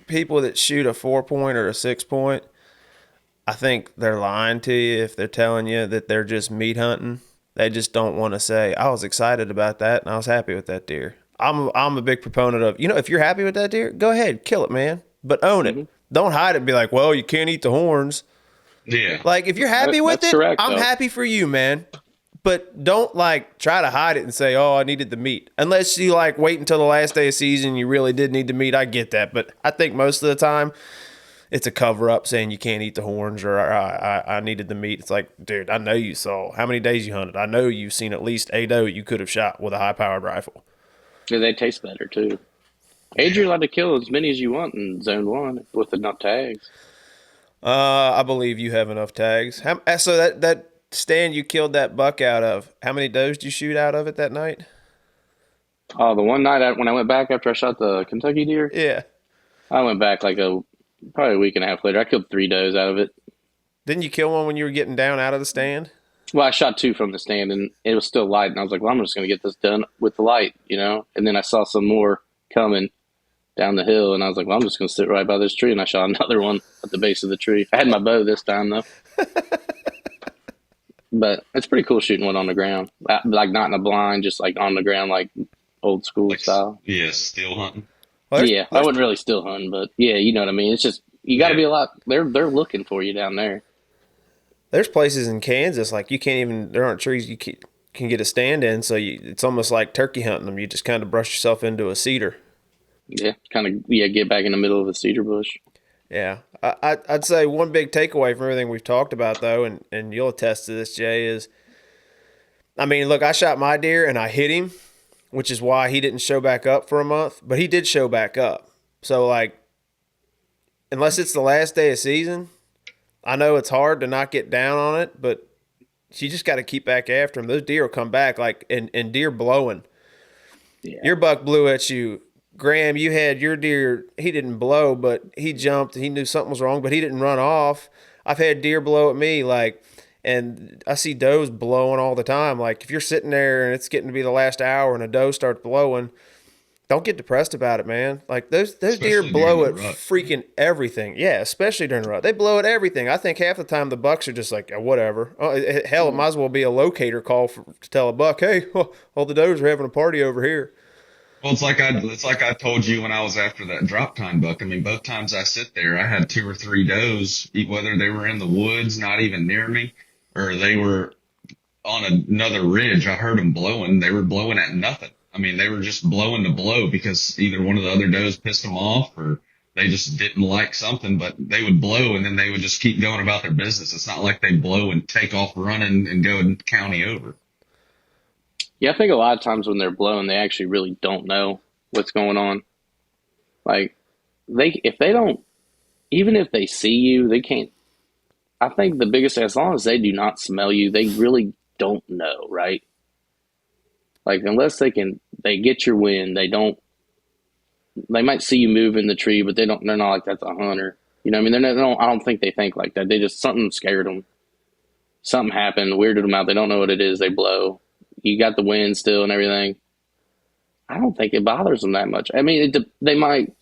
people that shoot a 4-point or a 6-point, I think they're lying to you if they're telling you that they're just meat hunting. They just don't want to say, I was excited about that and I was happy with that deer. I'm a big proponent of, if you're happy with that deer, go ahead, kill it, man. But own it. Don't hide it and be like, well, you can't eat the horns. Yeah. Like, if you're happy with it, correct, I'm though. happy for you, man. But don't, try to hide it and say, oh, I needed the meat. Unless you, wait until the last day of season, you really did need the meat. I get that. But I think most of the time, it's a cover-up saying you can't eat the horns, or I needed the meat. It's like, dude, I know you saw how many days you hunted. I know you've seen at least a doe you could have shot with a high-powered rifle. Yeah, they taste better too. You're allowed to kill as many as you want in Zone 1 with enough tags. I believe you have enough tags. So that stand you killed that buck out of, how many does did you shoot out of it that night? Oh, the one night when I went back after I shot the Kentucky deer, Yeah. I went back probably a week and a half later. I killed 3 does out of it. Didn't you kill one when you were getting down out of the stand? Well, I shot 2 from the stand, and it was still light, and I was like, well, I'm just going to get this done with the light, And then I saw some more coming down the hill, and I was like, well, I'm just going to sit right by this tree, and I shot another one at the base of the tree. I had my bow this time, though. But it's pretty cool shooting one on the ground. Like, not in a blind, just, on the ground, old school style. Yeah, still hunting. Well, I wouldn't really still hunt, but, yeah, you know what I mean? It's just, you got to be a lot, they're looking for you down there. There's places in Kansas, you can't even, there aren't trees you can get a stand in, so it's almost like turkey hunting them. You just kind of brush yourself into a cedar. Yeah, get back in the middle of a cedar bush. Yeah. I'd say one big takeaway from everything we've talked about, though, and you'll attest to this, Jay, is, look, I shot my deer and I hit him, which is why he didn't show back up for a month, but he did show back up. So, unless it's the last day of season, I know it's hard to not get down on it, but you just got to keep back after them. Those deer will come back, and deer blowing. Yeah. Your buck blew at you. Graham, you had your deer, he didn't blow, but he jumped. He knew something was wrong, but he didn't run off. I've had deer blow at me, and I see does blowing all the time. If you're sitting there and it's getting to be the last hour and a doe starts blowing, don't get depressed about it, man. Those deer blow at freaking everything. Yeah, especially during the rut. They blow at everything. I think half the time the bucks are just whatever. Oh, hell, it might as well be a locator call to tell a buck, hey, all the does are having a party over here. Well, it's like I told you when I was after that drop time buck. Both times I sit there, I had 2 or 3 does, whether they were in the woods, not even near me, or they were on another ridge. I heard them blowing. They were blowing at nothing. They were just blowing to blow because either one of the other does pissed them off or they just didn't like something, but they would blow and then they would just keep going about their business. It's not like they blow and take off running and go and county over. Yeah, I think a lot of times when they're blowing, they actually really don't know what's going on. If they don't, even if they see you, they can't. I think the biggest thing, as long as they do not smell you, they really don't know, right? Unless they get your wind, they don't they might see you move in the tree, but they're not like that's a hunter. You know what I mean? I don't think they think like that. They just, something scared them. Something happened, weirded them out. They don't know what it is. They blow. You got the wind still and everything. I don't think it bothers them that much. I mean, they might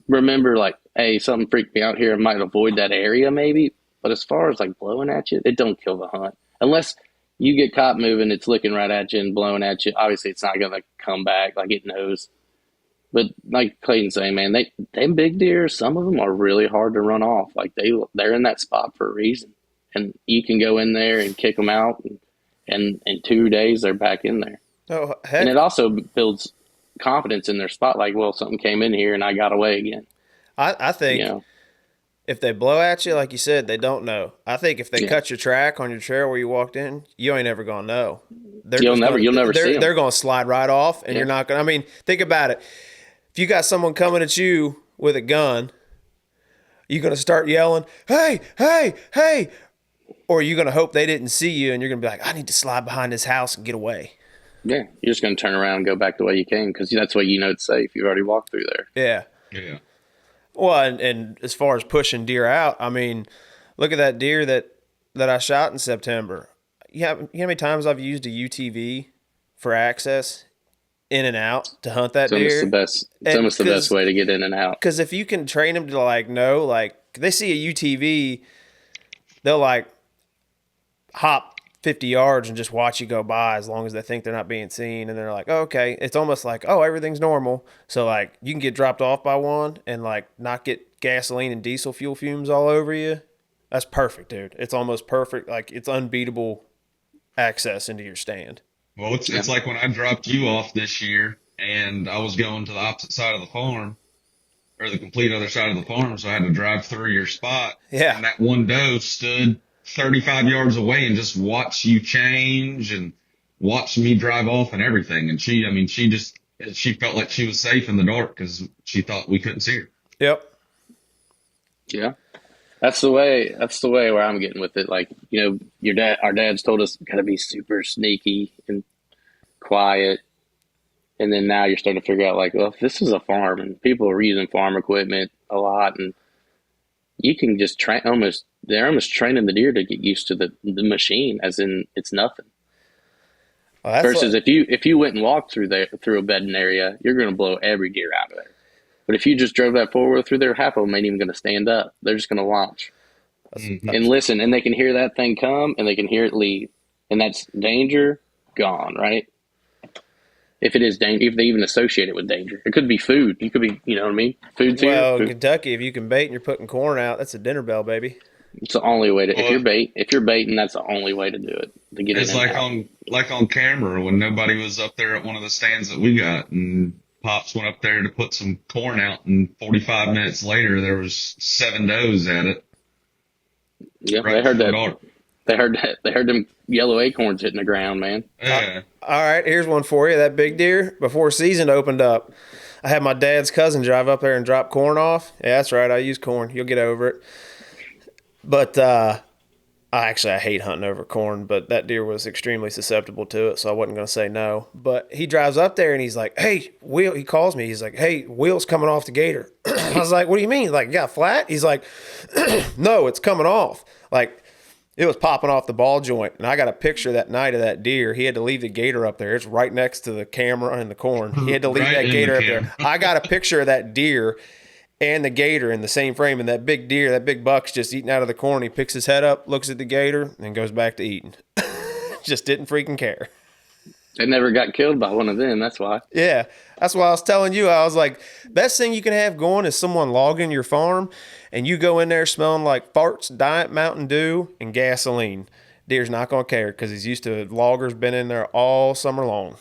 remember like, hey, something freaked me out here. I might avoid that area maybe. But as far as like blowing at you, it don't kill the hunt. Unless you get caught moving, it's looking right at you and blowing at you. Obviously, it's not going to come back like it knows. But like Clayton's saying, man, they big deer, some of them are really hard to run off. Like they're in that spot for a reason. And you can go in there and kick them out. And in 2 days, they're back in there. Oh, heck. And it also builds confidence in their spot. Like, well, something came in here and I got away again. I think if they blow at you, like you said, they don't know. I think if they cut your track on your trail where you walked in, you ain't ever going to know. You'll never see them. They're going to slide right off, and you're not going to. I mean, think about it. If you got someone coming at you with a gun, you're going to start yelling, hey, hey, hey, or you're going to hope they didn't see you, and you're going to be like, I need to slide behind this house and get away. Yeah, you're just going to turn around and go back the way you came because that's what you know it's safe. You've already walked through there. Yeah. Yeah. Well, and as far as pushing deer out, I mean, look at that deer that I shot in September. You know how many times I've used a UTV for access in and out to hunt that deer? It's almost the best way to get in and out. Because if you can train them to like know, like they see a UTV, they'll like hop 50 yards and just watch you go by as long as they think they're not being seen. And they're like, oh, okay. It's almost like, oh, everything's normal. So like you can get dropped off by one and like not get gasoline and diesel fuel fumes all over you. That's perfect, dude. It's almost perfect. Like it's unbeatable access into your stand. Well, it's like when I dropped you off this year and I was going to the opposite side of the farm, or the complete other side of the farm, so I had to drive through your spot. Yeah. And that one doe stood 35 yards away and just watched you change and watched me drive off and everything. And she felt like she was safe in the dark because she thought we couldn't see her. Yep. Yeah. That's the way where I'm getting with it. Like, you know, our dad's told us got to be super sneaky and quiet. And then now you're starting to figure out like, well, if this is a farm and people are using farm equipment a lot, and you can just they're almost training the deer to get used to the machine, as in it's nothing. Well, versus if you went and walked through a bedding area, you're going to blow every deer out of there. But if you just drove that four-wheel through there, half of them ain't even going to stand up. They're just going to watch and listen, and they can hear that thing come and they can hear it leave, and that's danger gone, right? If it is danger, if they even associate it with danger, it could be food. You could be, you know what I mean? Food's here. Well, in Kentucky, if you can bait and you're putting corn out, that's a dinner bell, baby. It's the only way to. If you're baiting, that's the only way to do it. To get it's like on camera when nobody was up there at one of the stands that we got, and Pops went up there to put some corn out, and 45 minutes later there was 7 does at it. Yeah, right, they heard that. They heard them yellow acorns hitting the ground, man. Yeah. All right, here's one for you. That big deer, before season opened up, I had my dad's cousin drive up there and drop corn off. Yeah, that's right. I use corn. You'll get over it. But I hate hunting over corn, but that deer was extremely susceptible to it, so I wasn't going to say no. But he drives up there and he's like, hey, Will, he calls me. He's like, hey, Will's coming off the gator. I was like, what do you mean? He's like, you got flat? He's like, no, it's coming off. Like, it was popping off the ball joint, and I got a picture that night of that deer. He had to leave the gator up there. It's right next to the camera and the corn. He had to leave that gator up there. I got a picture of that deer and the gator in the same frame, and that big deer, that big buck's just eating out of the corn. He picks his head up, looks at the gator, and goes back to eating. Just didn't freaking care. They never got killed by one of them, that's why. Yeah, that's why I was telling you. I was like, best thing you can have going is someone logging your farm, and you go in there smelling like farts, Diet Mountain Dew, and gasoline. Deer's not going to care because he's used to loggers been in there all summer long.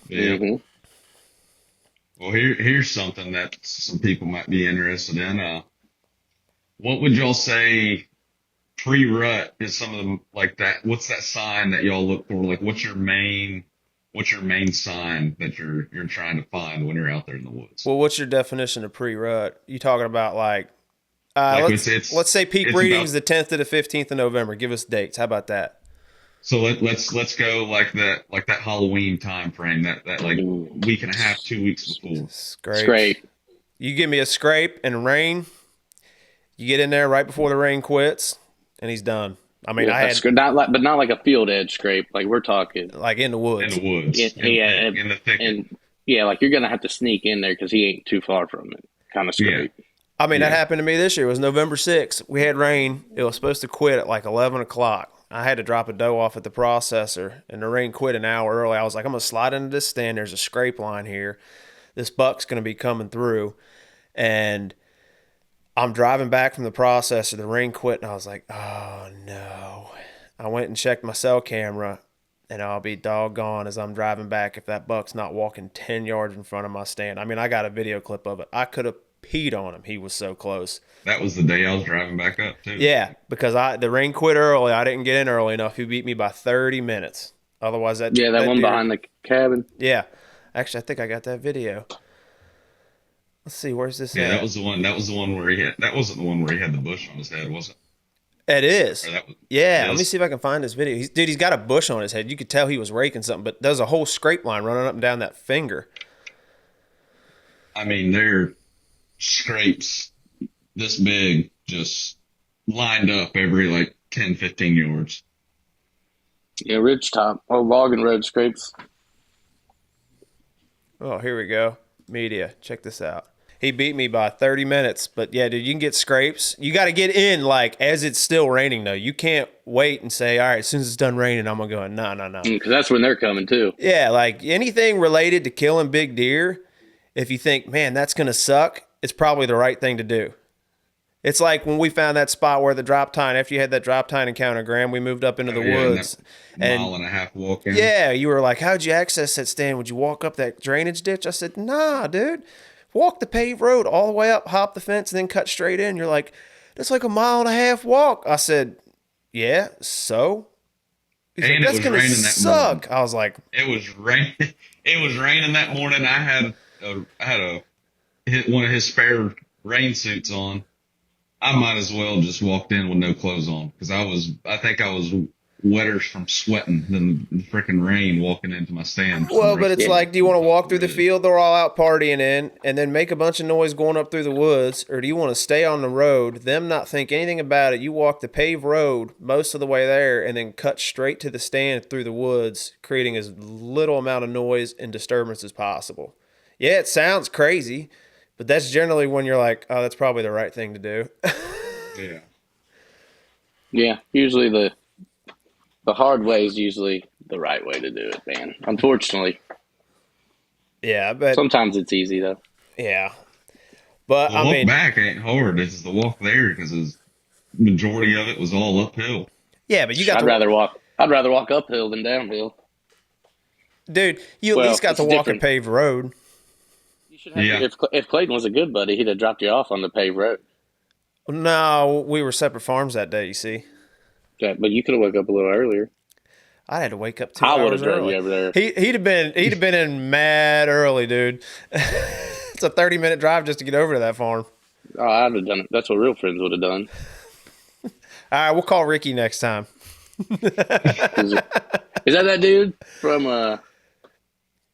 Yeah. Mm-hmm. Well, here's something that some people might be interested in. What would y'all say pre-rut is some of them like that? What's that sign that y'all look for? Like, what's your main sign that you're trying to find when you're out there in the woods? Well, what's your definition of pre-rut? You talking about like let's say peak breeding's the 10th to the 15th of November. Give us dates. How about that? So let's go like that Halloween time frame, that like week and a half, 2 weeks before. Scrape. You give me a scrape and rain, you get in there right before the rain quits, and he's done. I mean, Yeah, I had but not like a field edge scrape. Like we're talking, like in the In woods. the woods. In the thicket. and yeah, like you're gonna have to sneak in there because he ain't too far from it. Kind of scrape. I mean, that Yeah. happened to me this year. It was November 6th. We had rain. It was supposed to quit at like 11 o'clock. I had to drop a doe off at the processor, and the rain quit an hour early. I was like, I'm going to slide into this stand. There's a scrape line here. This buck's going to be coming through. And I'm driving back from the processor. The rain quit, and I was like, oh, no. I went and checked my cell camera, and I'll be doggone as I'm driving back if that buck's not walking 10 yards in front of my stand. I mean, I got a video clip of it. I could have peed on him. He was so close. That was the day I was driving back up too. Yeah, because the rain quit early. I didn't get in early enough. He beat me by 30 minutes. Otherwise, that That one deer- behind the cabin. Yeah, actually, I think I got that video. Let's see, where's this Yeah, at? that was the one. That was the one where he had. That wasn't the one where he had the bush on his head, was it? It is. Or that was, Yeah, it let me is? see if I can find this video. He's got a bush on his head. You could tell he was raking something, but there's a whole scrape line running up and down that finger. I mean, they're scrapes this big, just lined up every like 10, 15 yards. Yeah, ridge top or logging road scrapes. Oh, here we go. Media. Check this out. He beat me by 30 minutes. But yeah, dude, you can get scrapes. You got to get in like as it's still raining, though. You can't wait and say, all right, as soon as it's done raining, I'm going to go. No. Because that's when they're coming too. Yeah, like anything related to killing big deer, if you think, man, that's going to suck, it's probably the right thing to do. It's like when we found that spot where the drop tine, after you had that drop tine encounter, Graham, we moved up into the woods. And mile and a half walk in. Yeah, you were like, how'd you access that stand? Would you walk up that drainage ditch? I said, nah, dude. Walk the paved road all the way up, hop the fence, and then cut straight in. You're like, that's like a mile and a half walk. I said, yeah, so? He's And like, it that's was going to raining that suck. morning. I was like, It was rain. It was raining that morning. I had one of his spare rain suits on. I might as well just walked in with no clothes on because I think I was wetter from sweating than the freaking rain walking into my stand. well, but it's like, do you want to walk through the field they're all out partying in and then make a bunch of noise going up through the woods, or do you want to stay on the road, them not think anything about it, you walk the paved road most of the way there and then cut straight to the stand through the woods, creating as little amount of noise and disturbance as possible? Yeah, it sounds crazy, but that's generally when you're like, oh, that's probably the right thing to do. Yeah. Yeah, usually the hard way is usually the right way to do it, man. Unfortunately, Yeah, but sometimes it's easy though. yeah. But The I walk mean, back ain't hard. It's the walk there because the majority of it was all uphill. yeah, but you got I'd to rather walk uphill than downhill. dude, you at Well, least got it's to walk different. a paved road. You should have, Yeah. if Clayton was a good buddy, he'd have dropped you off on the paved road. No, we were separate farms that day, you see. Yeah, but you could have woke up a little earlier. I had to wake up 2 I would hours have drove early. you over there. He'd have been in mad early, dude. It's a 30-minute drive just to get over to that farm. Oh, I'd have done it. That's what real friends would have done. All right, we'll call Ricky next time. Is that dude from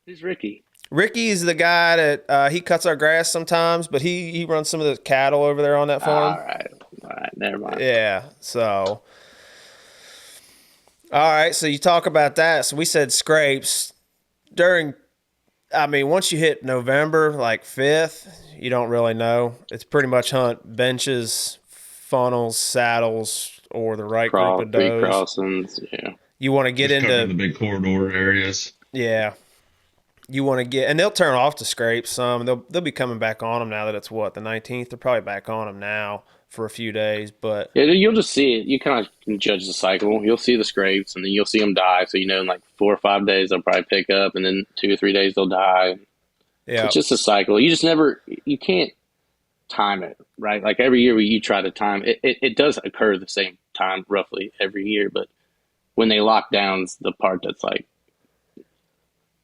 who's Ricky? Ricky's the guy that he cuts our grass sometimes, but he runs some of the cattle over there on that farm. All right, never mind. Yeah, so. All right, so you talk about that. So we said scrapes. Once you hit November, like 5th, you don't really know. It's pretty much hunt benches, funnels, saddles, or the right group of Three does. crossings, yeah. You want to get Just covering into, the big corridor areas. yeah. You want to get, and they'll turn off the scrapes some. They'll be coming back on them now that it's the 19th. They're probably back on them now for a few days, but Yeah, you'll just see it. You kind of can judge the cycle. You'll see the scrapes, and then you'll see them die. So in like 4 or 5 days they'll probably pick up, and then 2 or 3 days they'll die. yeah. It's just a cycle. You can't time it, right? Like every year you try to time it, it does occur the same time roughly every year, but when they lock down's the part that's like,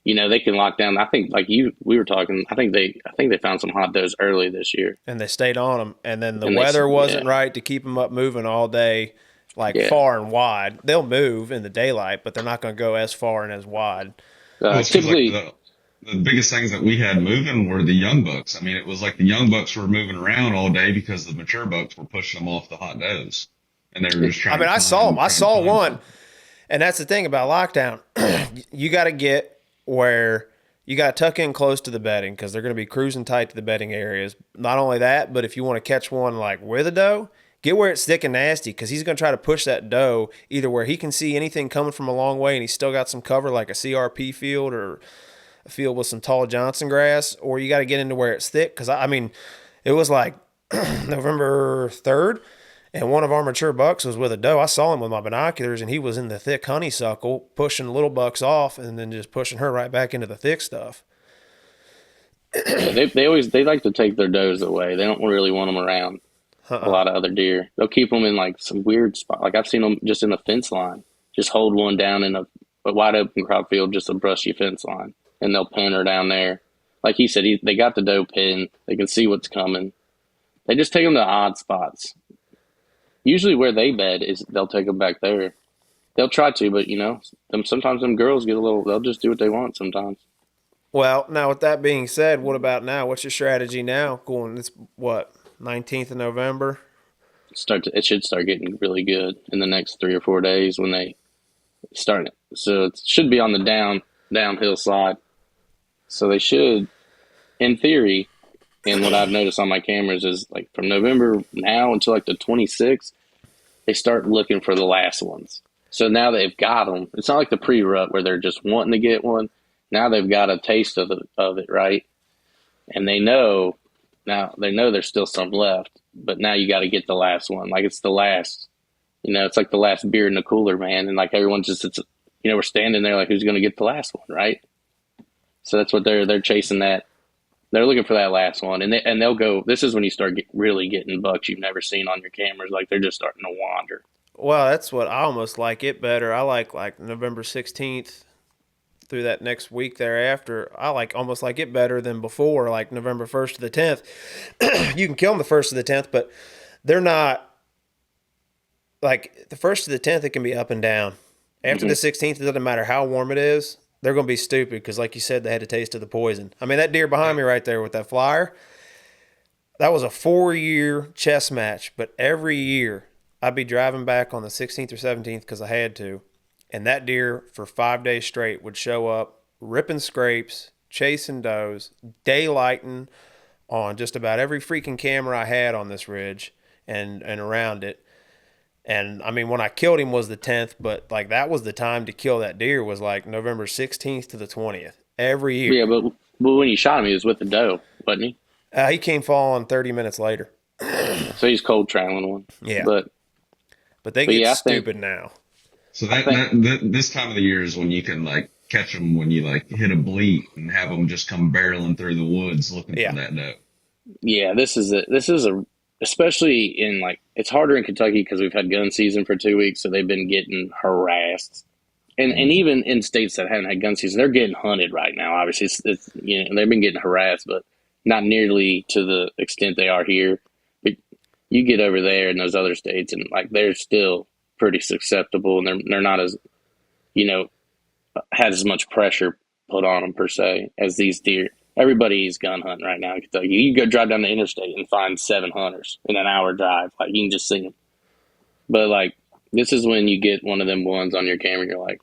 they can lock down. I think we were talking, I think they found some hot does early this year. And they stayed on them, and then the And weather wasn't yeah. right to keep them up moving all day, Yeah. far and wide. They'll move in the daylight, but they're not going to go as far and as wide. Well, it's 'cause, Typically, like, the biggest things that we had moving were the young bucks. I mean, it was like the young bucks were moving around all day because the mature bucks were pushing them off the hot does, and they were just trying. I mean, to I saw him. I trying to saw find one, something. and that's the thing about lockdown. You got to get where you got to tuck in close to the bedding because they're going to be cruising tight to the bedding areas. Not only that, but if you want to catch one like with a doe, get where it's thick and nasty because he's going to try to push that doe either where he can see anything coming from a long way and he's still got some cover like a CRP field or a field with some tall Johnson grass, or you got to get into where it's thick because, I mean, it was like November 3rd, and one of our mature bucks was with a doe. I saw him with my binoculars, and he was in the thick honeysuckle, pushing little bucks off and then just pushing her right back into the thick stuff. Yeah, they like to take their does away. They don't really want them around a lot of other deer. They'll keep them in like some weird spot. Like I've seen them just in the fence line. Just hold one down in a wide open crop field, just a brushy fence line, and they'll pin her down there. Like he said, they got the doe pinned. They can see what's coming. They just take them to odd spots. Usually where they bed is they'll take them back there. They'll try to, but sometimes them girls get a little. They'll just do what they want sometimes. Well, now with that being said, what about now? What's your strategy now? Going, it's what, 19th of November? It should start getting really good in the next 3 or 4 days when they start it. So it should be on the downhill side. So they should, in theory, and what I've noticed on my cameras is like from November now until like the 26th, they start looking for the last ones. So now they've got them. It's not like the pre-rut where they're just wanting to get one. Now they've got a taste of it, right? And they know there's still some left, but now you got to get the last one. Like it's the last, it's like the last beer in the cooler, man. And like everyone we're standing there like who's going to get the last one, right? So that's what they're chasing that. They're looking for that last one, and they'll go. This is when you start really getting bucks you've never seen on your cameras. Like they're just starting to wander. Well, that's what I almost like it better. I like November 16th through that next week thereafter. I almost like it better than before, like November 1st to the 10th. You can kill them the 1st to the 10th, but they're not like the 1st to the 10th. It can be up and down. After the 16th, it doesn't matter how warm it is. They're going to be stupid because, like you said, they had a taste of the poison. I mean, that deer behind me right there with that flyer, that was a 4-year chess match. But every year, I'd be driving back on the 16th or 17th because I had to. And that deer for 5 days straight would show up, ripping scrapes, chasing does, daylighting on just about every freaking camera I had on this ridge and around it. And I mean, when I killed him was the 10th, but like that was the time to kill that deer was like November 16th to the 20th every year. Yeah, but when you shot him, he was with the doe, wasn't he? He came falling 30 minutes later. So he's cold trailing one. Yeah. But they get stupid now. So this time of the year is when you can like catch them when you like hit a bleat and have them just come barreling through the woods looking for that doe. Yeah, this is especially in like it's harder in Kentucky because we've had gun season for 2 weeks, so they've been getting harassed. And even in states that haven't had gun season, they're getting hunted right now. Obviously, it's they've been getting harassed, but not nearly to the extent they are here. But you get over there in those other states, and like they're still pretty susceptible, and they're not as had as much pressure put on them per se as these deer. Everybody's gun hunting right now in Kentucky. You can go drive down the interstate and find 7 hunters in an hour drive. Like you can just see them. But like this is when you get one of them ones on your camera. You're like,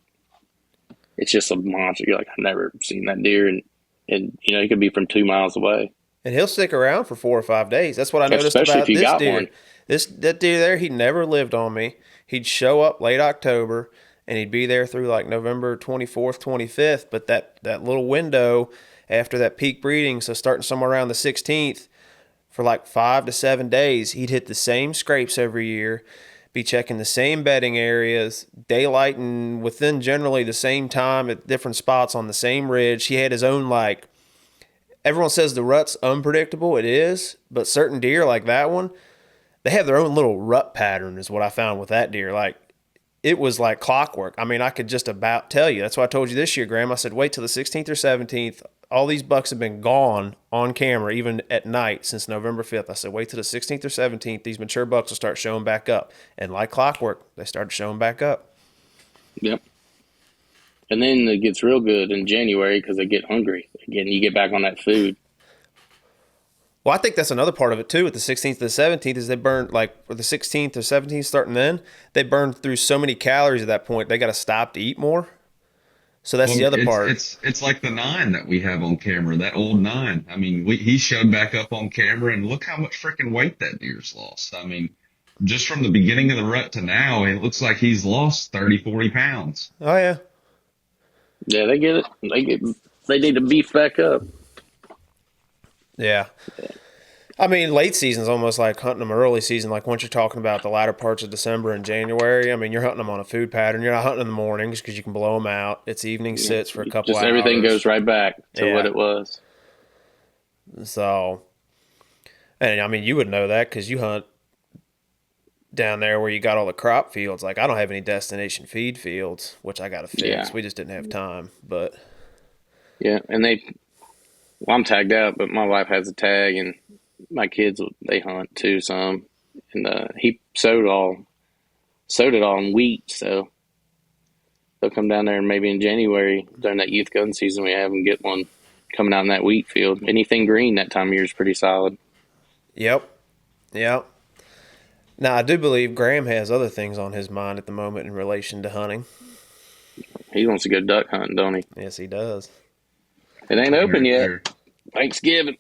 it's just a monster. You're like, I've never seen that deer, and he could be from 2 miles away. And he'll stick around for 4 or 5 days. That's what I noticed Especially about if you this got deer. one. That deer there, he never lived on me. He'd show up late October, and he'd be there through like November 24th, 25th. But that little window after that peak breeding, so starting somewhere around the 16th, for like 5 to 7 days, he'd hit the same scrapes every year, be checking the same bedding areas, daylighting within generally the same time at different spots on the same ridge. He had his own like, everyone says the rut's unpredictable. It is, but certain deer like that one, they have their own little rut pattern is what I found with that deer. Like, it was like clockwork. I mean, I could just about tell you. That's why I told you this year, Graham. I said, wait till the 16th or 17th. All these bucks have been gone on camera, even at night, since November 5th. I said, wait till the 16th or 17th. These mature bucks will start showing back up. And like clockwork, they started showing back up. Yep. And then it gets real good in January because they get hungry. Again, you get back on that food. Well, I think that's another part of it too. With the 16th to the 17th, is they burn like with the 16th or 17th starting then, they burn through so many calories at that point. They got to stop to eat more. So that's the other part. It's like the 9 that we have on camera, that old 9. I mean, he showed back up on camera, and look how much freaking weight that deer's lost. I mean, just from the beginning of the rut to now, it looks like he's lost 30, 40 pounds. Oh yeah. Yeah, they get it. They need to beef back up. Yeah. I mean, late season's almost like hunting them early season. Like once you're talking about the latter parts of December and January, I mean, you're hunting them on a food pattern. You're not hunting in the mornings because you can blow them out. It's evening sits for a couple Just hours. everything goes right back to what it was. So, and I mean, you would know that because you hunt down there where you got all the crop fields. Like I don't have any destination feed fields, which I got to fix. Yeah. We just didn't have time, but Yeah, and I'm tagged out, but my wife has a tag, and my kids, they hunt too some. And he sowed it all in wheat, so they'll come down there and maybe in January during that youth gun season we have them get one coming out in that wheat field. Anything green that time of year is pretty solid. Yep. Now, I do believe Graham has other things on his mind at the moment in relation to hunting. He wants to go duck hunting, don't he? Yes, he does. It ain't open yet. Sure. Thanksgiving.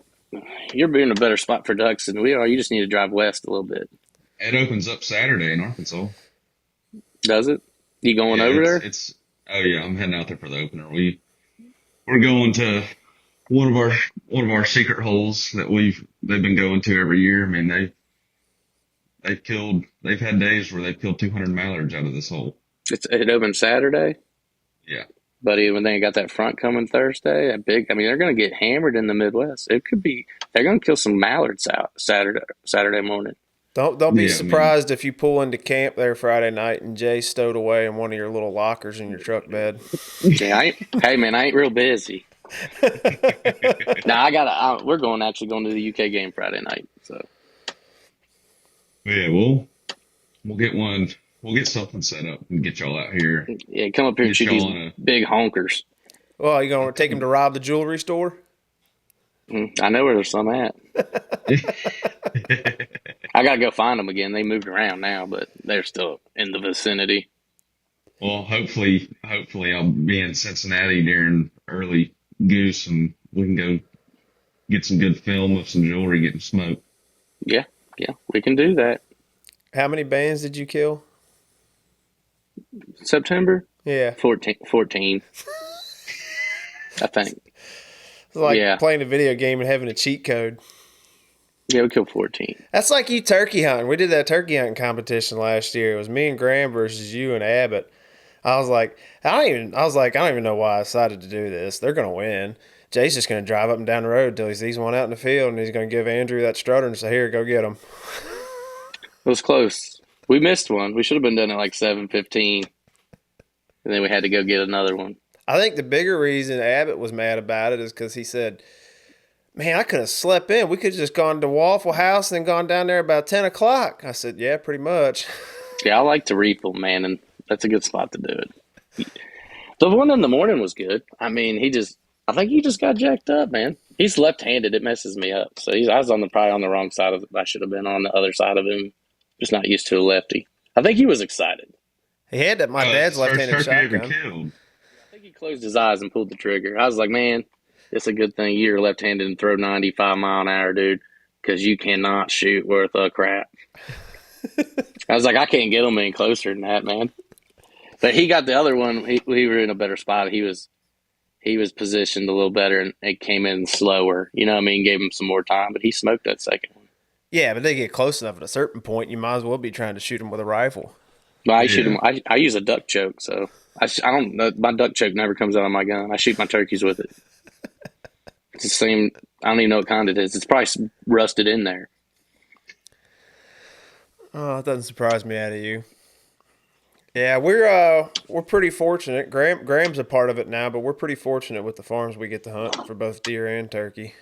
You're in a better spot for ducks than we are. You just need to drive west a little bit. It opens up Saturday in Arkansas. Does it? You going over there? Oh yeah, I'm heading out there for the opener. We're going to one of our secret holes that they've been going to every year. I mean, they've had days where they've killed 200 mallards out of this hole. It opens Saturday? Yeah. Buddy, when they got that front coming Thursday, they're going to get hammered in the Midwest. They're going to kill some mallards out Saturday morning. Don't be surprised if you pull into camp there Friday night and Jay stowed away in one of your little lockers in your truck bed. Yeah, hey man, I ain't real busy. Now we're going to the UK game Friday night. So Yeah, we'll get one. We'll get something set up and get y'all out here. yeah, come up here and shoot these big honkers. Well, you going to take him to rob the jewelry store? I know where there's some at. I got to go find them again. They moved around now, but they're still in the vicinity. Well, hopefully I'll be in Cincinnati during early goose and we can go get some good film of some jewelry getting smoked. Yeah, we can do that. How many bands did you kill? September? Yeah. 14. I think. It's like playing a video game and having a cheat code. Yeah, we killed 14. That's like you turkey hunting. We did that turkey hunting competition last year. It was me and Graham versus you and Abbott. I was like, I don't even know why I decided to do this. They're gonna win. Jay's just gonna drive up and down the road till he sees one out in the field, and he's gonna give Andrew that strutter and say, "Here, go get him." It was close. We missed one. We should have been done at like 7:15, and then we had to go get another one. I think the bigger reason Abbott was mad about it is because he said, "Man, I could have slept in. We could have just gone to Waffle House and then gone down there about 10 o'clock." I said, "Yeah, pretty much." Yeah, I like to refill, man, and that's a good spot to do it. The one in the morning was good. I mean, I think he just got jacked up, man. He's left-handed. It messes me up. So I was probably on the wrong side of it. I should have been on the other side of him. Just not used to a lefty. I think he was excited. He had that. My dad's left-handed shotgun. I think he closed his eyes and pulled the trigger. I was like, man, it's a good thing you're left-handed and throw 95 mile an hour, dude, because you cannot shoot worth a crap. I was like, I can't get him any closer than that, man. But he got the other one. We were in a better spot. He was positioned a little better, and it came in slower. You know what I mean? Gave him some more time, but he smoked that second one. Yeah, but they get close enough at a certain point, you might as well be trying to shoot him with a rifle. But I shoot him. I use a duck choke, so I don't know. My duck choke never comes out of my gun. I shoot my turkeys with it. It's the same. I don't even know what kind it is. It's probably rusted in there. Oh, it doesn't surprise me out of you. Yeah, we're pretty fortunate. Graham's a part of it now, but we're pretty fortunate with the farms we get to hunt for both deer and turkey.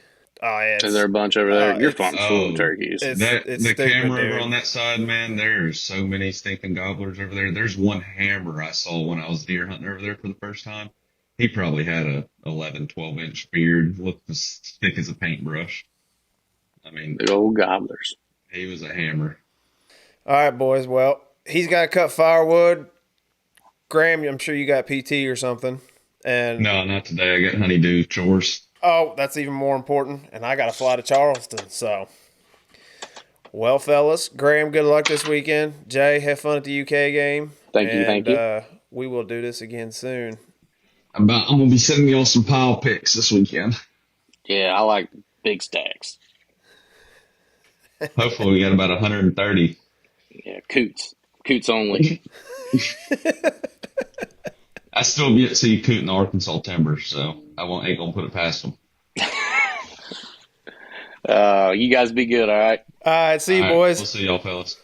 Oh, yeah. Is there a bunch over there? Your it's- farm's full of turkeys. it's The stupid, camera over dude. on that side, man, there's so many stinking gobblers over there. There's one hammer I saw when I was deer hunting over there for the first time. He probably had a 11, 12-inch beard, looked as thick as a paintbrush. I mean, Big old gobblers. he was a hammer. All right, boys. Well, he's got to cut firewood. Graham, I'm sure you got PT or something. And No, not today. I got honeydew chores. oh, that's even more important. And I got to fly to Charleston. So, well, fellas, Graham, good luck this weekend. Jay, have fun at the UK game. Thank you. We will do this again soon. I'm gonna be sending y'all some pile picks this weekend. Yeah, I like big stacks. Hopefully, we got about 130. Yeah, coots only. I still get to see coot in the Arkansas timber, so ain't gonna put it past them. You guys be good, all right? All right, see you, All right, boys. we'll see y'all, fellas.